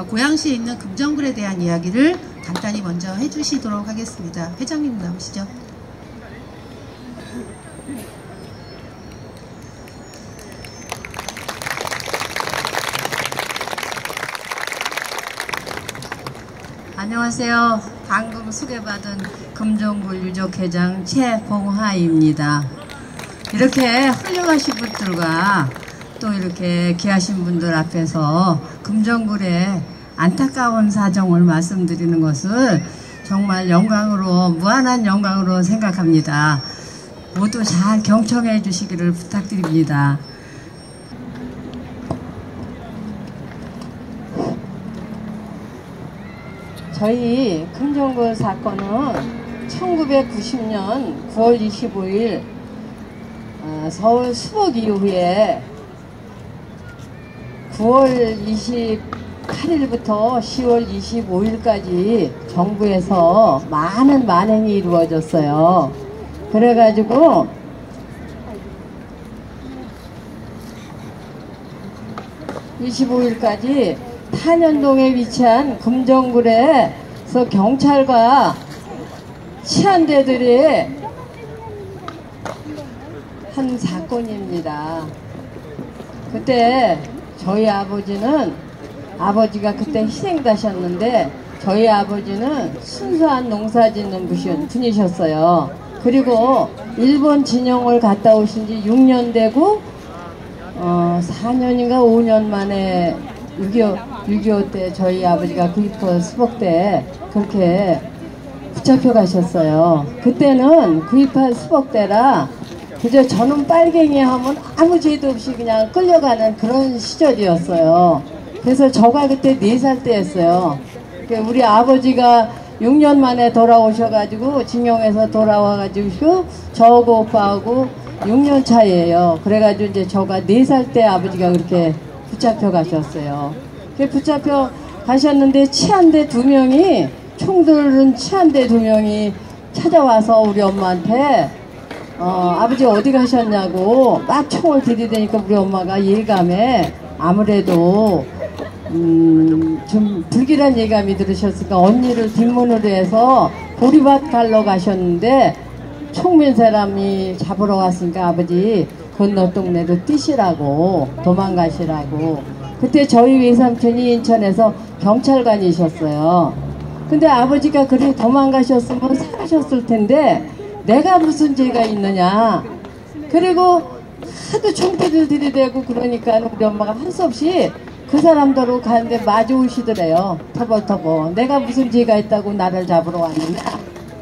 고양시에 있는 금정굴에 대한 이야기를 간단히 먼저 해주시도록 하겠습니다. 회장님 나오시죠. 안녕하세요. 방금 소개받은 금정굴 유족회장 최봉하입니다. 이렇게 훌륭하신 분들과 또 이렇게 귀하신 분들 앞에서 금정굴의 안타까운 사정을 말씀드리는 것을 정말 영광으로, 무한한 영광으로 생각합니다. 모두 잘 경청해 주시기를 부탁드립니다. 저희 금정굴 사건은 1990년 9월 25일 서울 수복 이후에 9월 28일부터 10월 25일까지 정부에서 많은 만행이 이루어졌어요. 그래가지고 (25일까지) 탄현동에 위치한 금정굴에서 경찰과 치안대들이 한 사건입니다. 그때 저희 아버지가 그때 희생되셨는데 저희 아버지는 순수한 농사짓는 분이셨어요. 그리고 일본 진영을 갔다 오신 지 6년 되고 4년인가 5년 만에 6.25 때 저희 아버지가 구이포 수복 때 그렇게 붙잡혀 가셨어요. 그때는 구이포 수복 때라 그저 저는 빨갱이 하면 아무 죄도 없이 그냥 끌려가는 그런 시절이었어요. 그래서 저가 그때 4살 때였어요. 우리 아버지가 6년 만에 돌아오셔가지고 징용에서 돌아와가지고 저하고 오빠하고 6년 차이에요. 그래가지고 이제 저가 4살 때 아버지가 그렇게 붙잡혀 가셨어요. 붙잡혀 가셨는데 치안대 2명이 총들은 치안대 2명이 찾아와서 우리 엄마한테 아버지 어디 가셨냐고 막 총을 들이대니까 우리 엄마가 예감에 아무래도 좀 불길한 예감이 들으셨으니까 언니를 뒷문으로 해서 보리밭 갈러 가셨는데 총민 사람이 잡으러 왔으니까 아버지 건너 동네로 뛰시라고 도망가시라고. 그때 저희 외삼촌이 인천에서 경찰관이셨어요. 근데 아버지가 그래 도망가셨으면 살으셨을 텐데 내가 무슨 죄가 있느냐. 그리고 하도 총대를 들이대고 그러니까 우리 엄마가 할 수 없이 그 사람들로 가는데 마주 오시더래요. 터벌터벌. 내가 무슨 죄가 있다고 나를 잡으러 왔느냐.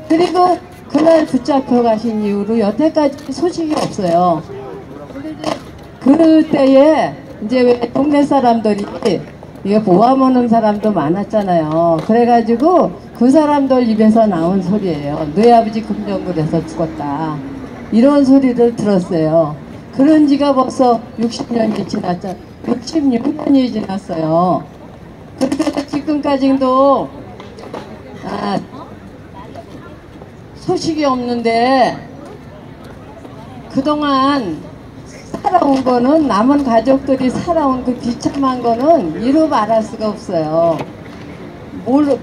그리고 그날 붙잡혀 가신 이후로 여태까지 소식이 없어요. 그때에 이제 왜 동네 사람들이 이게 보아먹는 사람도 많았잖아요. 그래가지고 그 사람들 입에서 나온 소리예요. 너희 아버지 금정굴에서 죽었다. 이런 소리를 들었어요. 그런 지가 벌써 60년이 지났죠. 66년이 지났어요. 그래서 지금까지도 소식이 없는데 그동안 살아온 거는 남은 가족들이 살아온 그 비참한 거는 이루 말할 수가 없어요.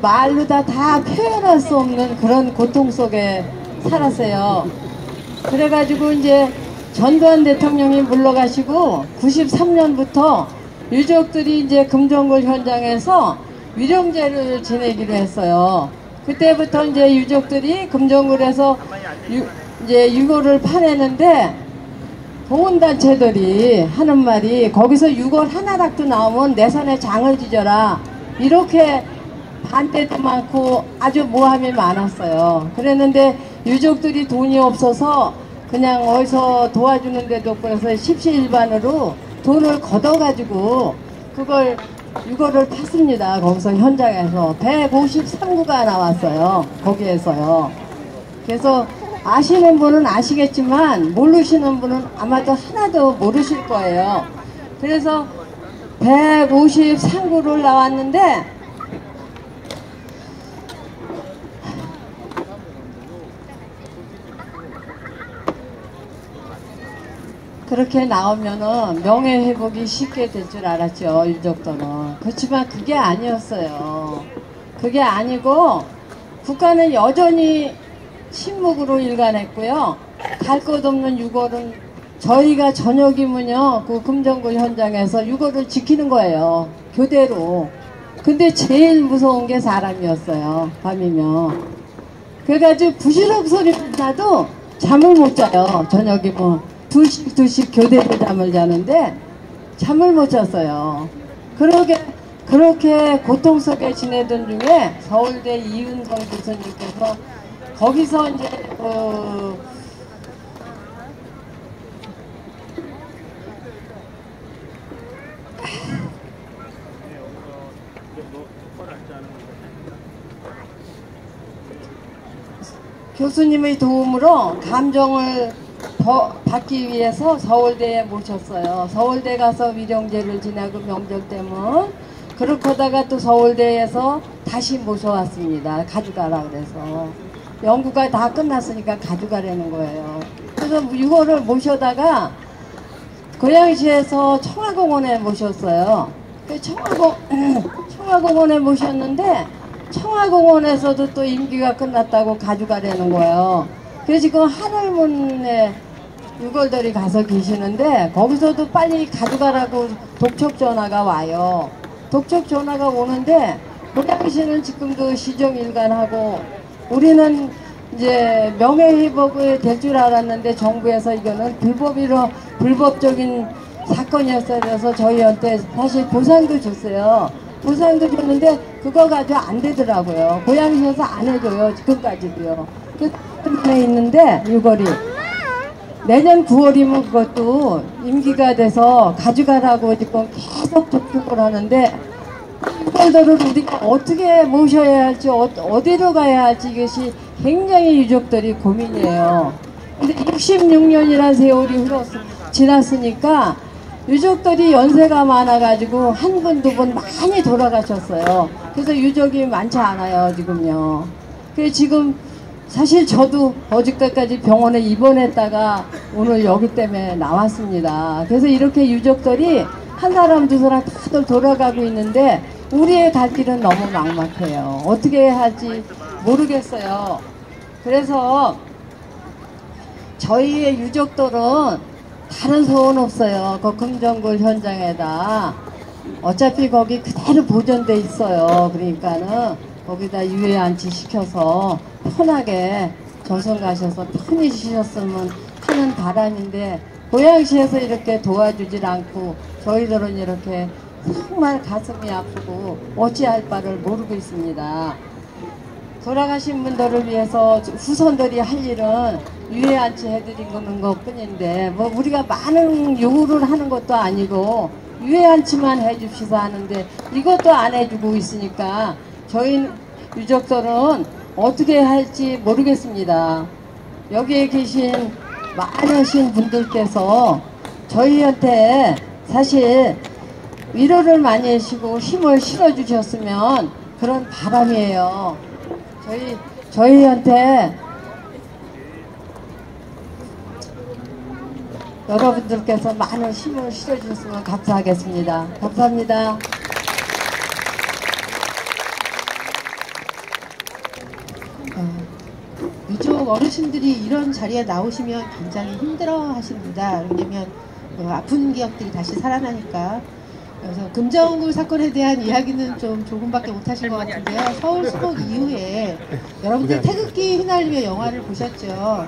말로 다 표현할 수 없는 그런 고통 속에 살았어요. 그래가지고 이제 전두환 대통령이 물러가시고 93년부터 유족들이 이제 금정굴 현장에서 위령제를 지내기로 했어요. 그때부터 이제 유족들이 금정굴에서 이제 유골을 파내는데 보훈단체들이 하는 말이 거기서 유골 하나라도 나오면 내 손에 장을 지져라. 이렇게 반대도 많고 아주 모함이 많았어요. 그랬는데 유족들이 돈이 없어서 그냥 어디서 도와주는 데도 없고 그래서 십시일반으로 돈을 걷어가지고 그걸 유골을 팠습니다. 거기서 현장에서 153구가 나왔어요. 거기에서요. 그래서 아시는 분은 아시겠지만 모르시는 분은 아마도 하나도 모르실 거예요. 그래서 153구를 나왔는데 그렇게 나오면은 명예회복이 쉽게 될 줄 알았죠. 유족들은. 그렇지만 그게 아니었어요. 그게 아니고 국가는 여전히 침묵으로 일관했고요. 갈 것 없는 유골은 저희가 저녁이면요 그 금정굴 현장에서 유골을 지키는 거예요. 교대로. 근데 제일 무서운 게 사람이었어요. 밤이면. 그래가지고 부시럭 소리를 나도 잠을 못 자요. 저녁에 뭐 2씩 교대로 잠을 자는데 잠을 못 잤어요. 그렇게 고통 속에 지내던 중에 서울대 이은성 교수님께서 거기서 이제 교수님의 도움으로 감정을 더 받기 위해서 서울대에 모셨어요. 서울대 가서 위령제를 지내고 명절 때문 그렇다가 또 서울대에서 다시 모셔왔습니다. 가져가라 그래서 연구가 다 끝났으니까 가져가라는 거예요. 그래서 이거를 모셔다가 고양시에서 청화공원에 모셨어요. 청화공원에 모셨는데 청화공원에서도 또 임기가 끝났다고 가져가려는 거예요. 그래서 지금 하늘문에 유골들이 가서 계시는데 거기서도 빨리 가져가라고 독촉 전화가 와요. 독촉 전화가 오는데 고양시는 지금도 시정일관하고 우리는 이제 명예회복이 될 줄 알았는데 정부에서 이거는 불법적인 사건이었어요. 그래서 저희한테 사실 보상도 줬어요. 보상도 줬는데 그거 가지고 안 되더라고요. 고양시에서 안 해줘요. 지금까지도요. 그 때문에 있는데 유골이 내년 9월이면 그것도 임기가 돼서 가져가라고 지금 계속 접촉을 하는데 유골들을 우리가 어떻게 모셔야 할지 어디로 가야 할지 이것이 굉장히 유족들이 고민이에요. 근데 66년이라는 세월이 지났으니까 유족들이 연세가 많아가지고 한 분, 두 분 많이 돌아가셨어요. 그래서 유족이 많지 않아요, 지금요. 그래서 지금 사실 저도 어저께까지 병원에 입원했다가 오늘 여기 때문에 나왔습니다. 그래서 이렇게 유족들이 한 사람, 두 사람 다들 돌아가고 있는데 우리의 갈 길은 너무 막막해요. 어떻게 해야 할지 모르겠어요. 그래서 저희의 유족들은 다른 소원 없어요. 그 금정굴 현장에다 어차피 거기 그대로 보존돼 있어요. 그러니까는 거기다 유해 안치 시켜서 편하게 전선 가셔서 편히 쉬셨으면 하는 바람인데 고양시에서 이렇게 도와주질 않고 저희들은 이렇게 정말 가슴이 아프고 어찌할 바를 모르고 있습니다. 돌아가신 분들을 위해서 후손들이 할 일은 유해안치 해드리는 것 뿐인데 뭐 우리가 많은 요구를 하는 것도 아니고 유해안치만 해줍시다 하는데 이것도 안 해주고 있으니까 저희 유족들은 어떻게 할지 모르겠습니다. 여기에 계신 많으신 분들께서 저희한테 사실 위로를 많이 해주시고 힘을 실어주셨으면 그런 바람이에요. 저희한테 여러분들께서 많은 힘을 실어주셨으면 감사하겠습니다. 감사합니다. 유족 어르신들이 이런 자리에 나오시면 굉장히 힘들어 하십니다. 왜냐면 아픈 기억들이 다시 살아나니까. 그래서 금정굴 사건에 대한 이야기는 좀 조금밖에 못 하신 것 같은데요. 서울 수복 이후에 여러분들 태극기 휘날리며 영화를 보셨죠.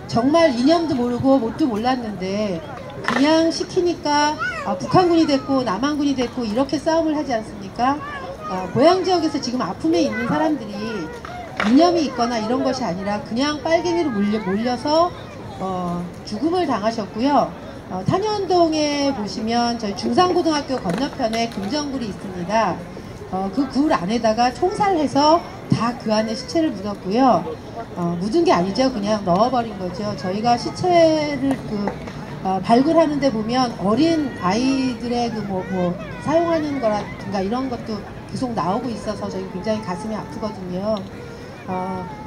정말 이념도 모르고 뭣도 몰랐는데 그냥 시키니까 북한군이 됐고 남한군이 됐고 이렇게 싸움을 하지 않습니까? 고향 지역에서 지금 아픔에 있는 사람들이 이념이 있거나 이런 것이 아니라 그냥 빨갱이로 몰려서 죽음을 당하셨고요. 탄현동에 보시면 저희 중산고등학교 건너편에 금정굴이 있습니다. 그 굴 안에다가 총살해서 다 그 안에 시체를 묻었고요. 묻은 게 아니죠. 그냥 넣어버린 거죠. 저희가 시체를 발굴하는 데 보면 어린 아이들의 사용하는 거라든가 이런 것도 계속 나오고 있어서 저희 굉장히 가슴이 아프거든요.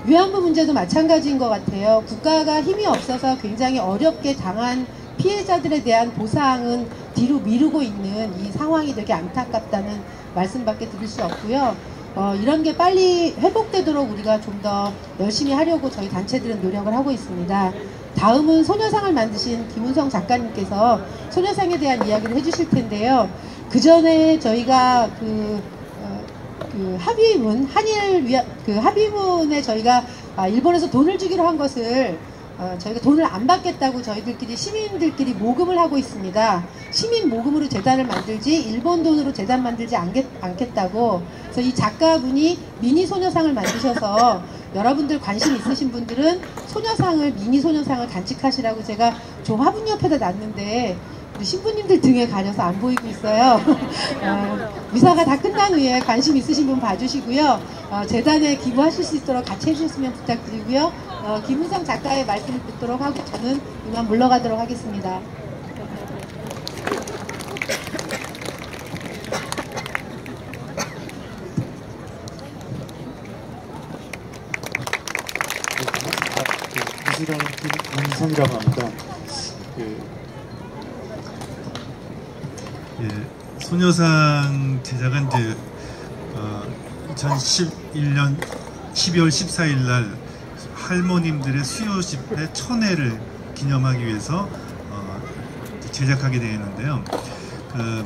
위안부 문제도 마찬가지인 것 같아요. 국가가 힘이 없어서 굉장히 어렵게 당한 피해자들에 대한 보상은 뒤로 미루고 있는 이 상황이 되게 안타깝다는 말씀밖에 드릴 수 없고요. 이런 게 빨리 회복되도록 우리가 좀 더 열심히 하려고 저희 단체들은 노력을 하고 있습니다. 다음은 소녀상을 만드신 김은성 작가님께서 소녀상에 대한 이야기를 해주실 텐데요. 그 전에 저희가 그 합의문, 합의문에 저희가 일본에서 돈을 주기로 한 것을 저희가 돈을 안 받겠다고 저희들끼리 시민들끼리 모금을 하고 있습니다. 시민 모금으로 재단을 만들지 일본 돈으로 재단 만들지 않겠다고. 그래서 이 작가분이 미니 소녀상을 만드셔서 여러분들 관심 있으신 분들은 소녀상을, 미니 소녀상을 간직하시라고 제가 저 화분 옆에다 놨는데 우리 신부님들 등에 가려서 안 보이고 있어요. 미사가 다 끝난 후에 관심 있으신 분 봐주시고요. 재단에 기부하실 수 있도록 같이 해주셨으면 부탁드리고요. 김은성 작가의 말씀을 듣도록 하고 저는 이만 물러가도록 하겠습니다. 김은성이라고 합니다. 소녀상 제작은 이제 2011년 12월 14일 날 할머님들의 수요 집회 1000회를 기념하기 위해서 제작하게 되었는데요.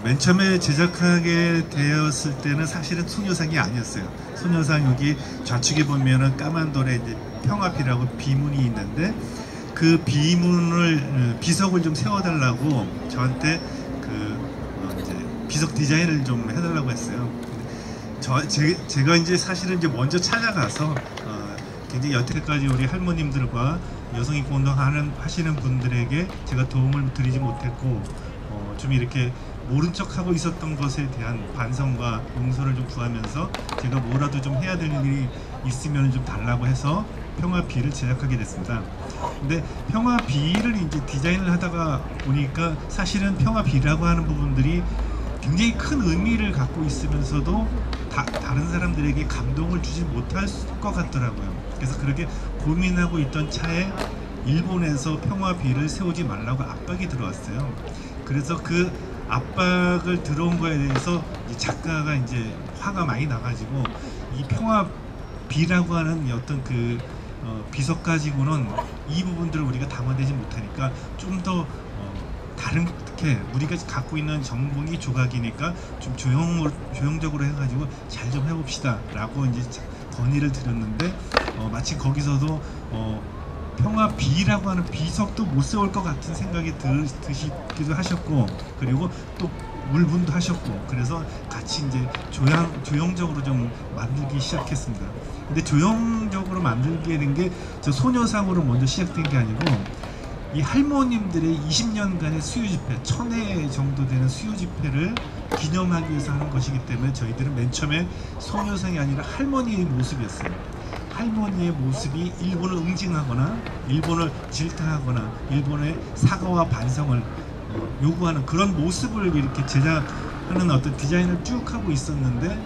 맨 처음에 제작하게 되었을 때는 사실은 소녀상이 아니었어요. 소녀상 여기 좌측에 보면은 까만 돌에 이제 평화비라고 비문이 있는데 그 비문을 비석을 좀 세워달라고 저한테 이제 비석 디자인을 좀 해달라고 했어요. 제가 이제 사실은 이제 먼저 찾아가서 굉장히 여태까지 우리 할머님들과 여성인권 운동 하시는 분들에게 제가 도움을 드리지 못했고 좀 이렇게 모른 척하고 있었던 것에 대한 반성과 용서를 좀 구하면서 제가 뭐라도 좀 해야 될 일이 있으면 좀 달라고 해서 평화비를 제작하게 됐습니다. 근데 평화비를 이제 디자인을 하다가 보니까 사실은 평화비라고 하는 부분들이 굉장히 큰 의미를 갖고 있으면서도 다른 사람들에게 감동을 주지 못할 것 같더라고요. 그래서 그렇게 고민하고 있던 차에 일본에서 평화비를 세우지 말라고 압박이 들어왔어요. 그래서 그 압박을 들어온 거에 대해서 작가가 이제 화가 많이 나가지고 이 평화비라고 하는 어떤 그 비석 가지고는 이 부분들을 우리가 담아내지 못하니까 좀 더 다른게 우리가 갖고 있는 전공이 조각이니까 좀 조형적으로 해가지고 잘 좀 해봅시다 라고 이제 건의를 드렸는데 마치 거기서도 평화비라고 하는 비석도 못 세울 것 같은 생각이 드시기도 하셨고, 그리고 또 물분도 하셨고, 그래서 같이 이제 조형적으로 좀 만들기 시작했습니다. 근데 조형적으로 만들게 된 게 저 소녀상으로 먼저 시작된 게 아니고 이 할머님들의 20년간의 수요 집회, 1000회 정도 되는 수요 집회를 기념하기 위해서 하는 것이기 때문에 저희들은 맨 처음에 소녀상이 아니라 할머니의 모습이었어요. 할머니의 모습이 일본을 응징하거나 일본을 질타하거나 일본의 사과와 반성을 요구하는 그런 모습을 이렇게 제작하는 어떤 디자인을 쭉 하고 있었는데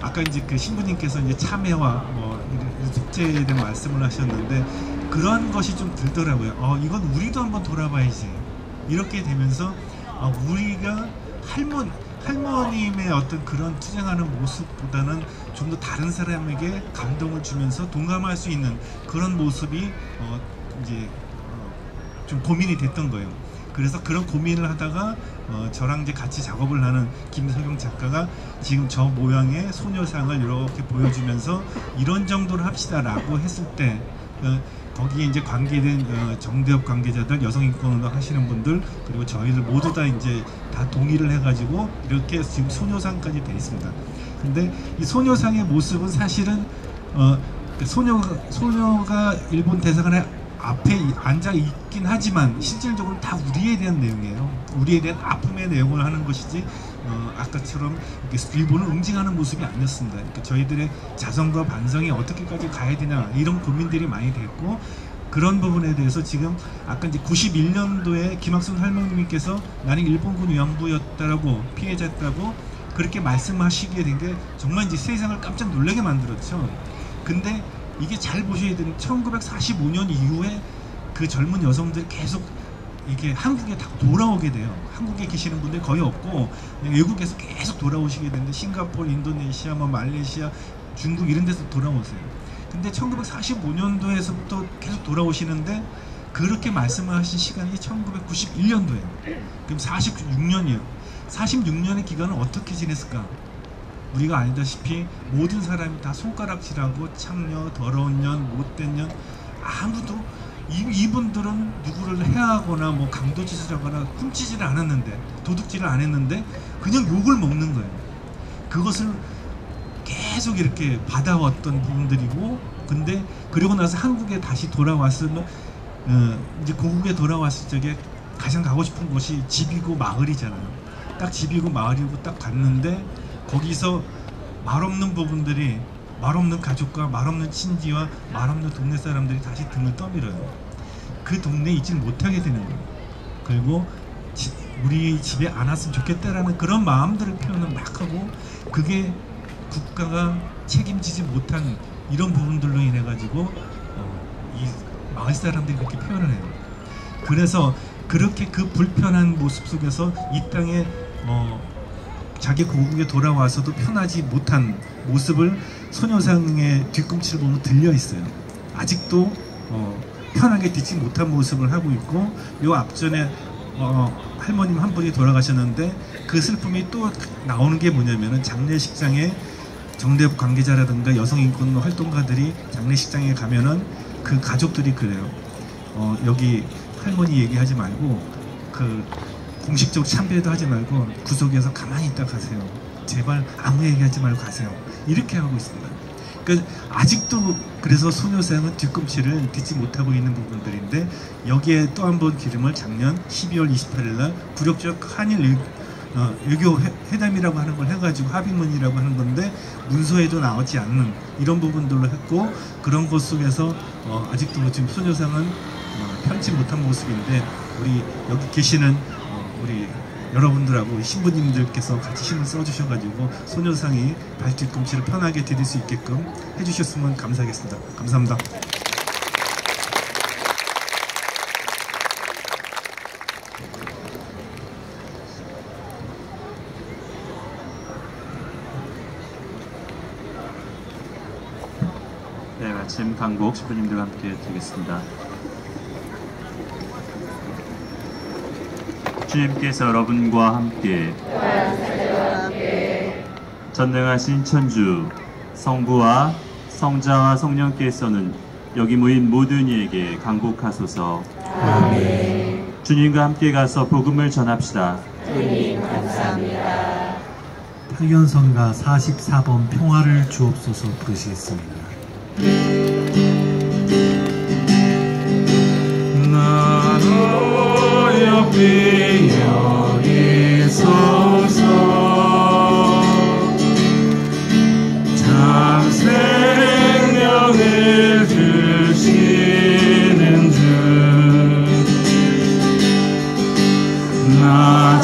아까 이제 그 신부님께서 이제 참회와 속죄에 대한 말씀을 하셨는데 그런 것이 좀 들더라고요. 이건 우리도 한번 돌아봐야지. 이렇게 되면서 우리가 할머님의 어떤 그런 투쟁하는 모습보다는 좀 더 다른 사람에게 감동을 주면서 동감할 수 있는 그런 모습이 이제 좀 고민이 됐던 거예요. 그래서 그런 고민을 하다가 저랑 이제 같이 작업을 하는 김석영 작가가 지금 저 모양의 소녀상을 이렇게 보여주면서 이런 정도로 합시다라고 했을 때 거기에 이제 관계된 정대협 관계자들, 여성인권운동 하시는 분들, 그리고 저희들 모두 다 이제 다 동의를 해가지고 이렇게 지금 소녀상까지 돼 있습니다. 근데 이 소녀상의 모습은 사실은 소녀가 일본 대사관에 앞에 앉아 있긴 하지만 실질적으로 다 우리에 대한 내용이에요. 우리에 대한 아픔의 내용을 하는 것이지 아까처럼 이렇게 일본을 응징하는 모습이 아니었습니다. 그러니까 저희들의 자성과 반성이 어떻게까지 가야 되냐 이런 고민들이 많이 됐고, 그런 부분에 대해서 지금 아까 이제 91년도에 김학순 할머님께서 나는 일본군 위안부였다라고 피해자였다고 그렇게 말씀하시게 된 게 정말 이제 세상을 깜짝 놀라게 만들었죠. 근데 이게 잘 보셔야 되는 1945년 이후에 그 젊은 여성들이 계속 이게 한국에 다 돌아오게 돼요. 한국에 계시는 분들이 거의 없고 외국에서 계속 돌아오시게 되는데 싱가포르, 인도네시아, 말레이시아, 중국 이런 데서 돌아오세요. 근데 1945년도에서부터 계속 돌아오시는데 그렇게 말씀을 하신 시간이 1991년도예요. 그럼 46년이에요. 46년의 기간을 어떻게 지냈을까? 우리가 알다시피 모든 사람이 다 손가락질하고 창녀, 더러운 년, 못된 년, 아무도 이분들은 누구를 해하거나 뭐 강도짓을 하거나 훔치지를 않았는데, 도둑질을 안 했는데 그냥 욕을 먹는 거예요. 그것을 계속 이렇게 받아왔던 부분들이고, 근데 그러고 나서 한국에 다시 돌아왔으면 이제 고국에 돌아왔을 적에 가장 가고 싶은 곳이 집이고 마을이잖아요. 딱 집이고 마을이고 딱 갔는데 거기서 말없는 부분들이, 말없는 가족과 말없는 친지와 말없는 동네 사람들이 다시 등을 떠밀어요. 그 동네에 있지 못하게 되는 거예요. 그리고 우리 집에 안 왔으면 좋겠다라는 그런 마음들을 표현을 막 하고, 그게 국가가 책임지지 못한 이런 부분들로 인해 가지고 이 마을 사람들이 그렇게 표현을 해요. 그래서 그렇게 그 불편한 모습 속에서 이 땅에 자기 고국에 돌아와서도 편하지 못한 모습을 소녀상의 뒤꿈치를 보면 들려 있어요. 아직도 편하게 듣지 못한 모습을 하고 있고, 요 앞전에 할머님 한 분이 돌아가셨는데 그 슬픔이 또 나오는 게 뭐냐면은 장례식장에 정대협 관계자라든가 여성인권 활동가들이 장례식장에 가면은 그 가족들이 그래요. 여기 할머니 얘기하지 말고 그 공식적으로 참배도 하지 말고 구석에서 가만히 있다 가세요. 제발 아무 얘기하지 말고 가세요. 이렇게 하고 있습니다. 그러니까 아직도 그래서 소녀상은 뒤꿈치를 듣지 못하고 있는 부분들인데, 여기에 또 한 번 기름을 작년 12월 28일 날 굴욕적 한일 외교 회담이라고 하는 걸 해가지고 합의문이라고 하는 건데 문서에도 나오지 않는 이런 부분들로 했고, 그런 것 속에서 아직도 지금 소녀상은 편치 못한 모습인데, 우리 여기 계시는 우리 여러분들하고 신부님들께서 같이 힘을 써주셔가지고 소녀상이 발 뒤꿈치를 편하게 디딜 수 있게끔 해주셨으면 감사하겠습니다. 감사합니다. 네, 마침 강곡 신부님들과 함께 드리겠습니다. 주님께서 여러분과 함께 전능하신 천주 성부와 성자와 성령께서는 여기 모인 모든 이에게 강복하소서. 아멘. 주님과 함께 가서 복음을 전합시다. 주님 감사합니다. 팔견성가 44번 평화를 주옵소서 부르시겠습니다. 나로 옆에 여기 서서 참 생명을 주시는 주, 나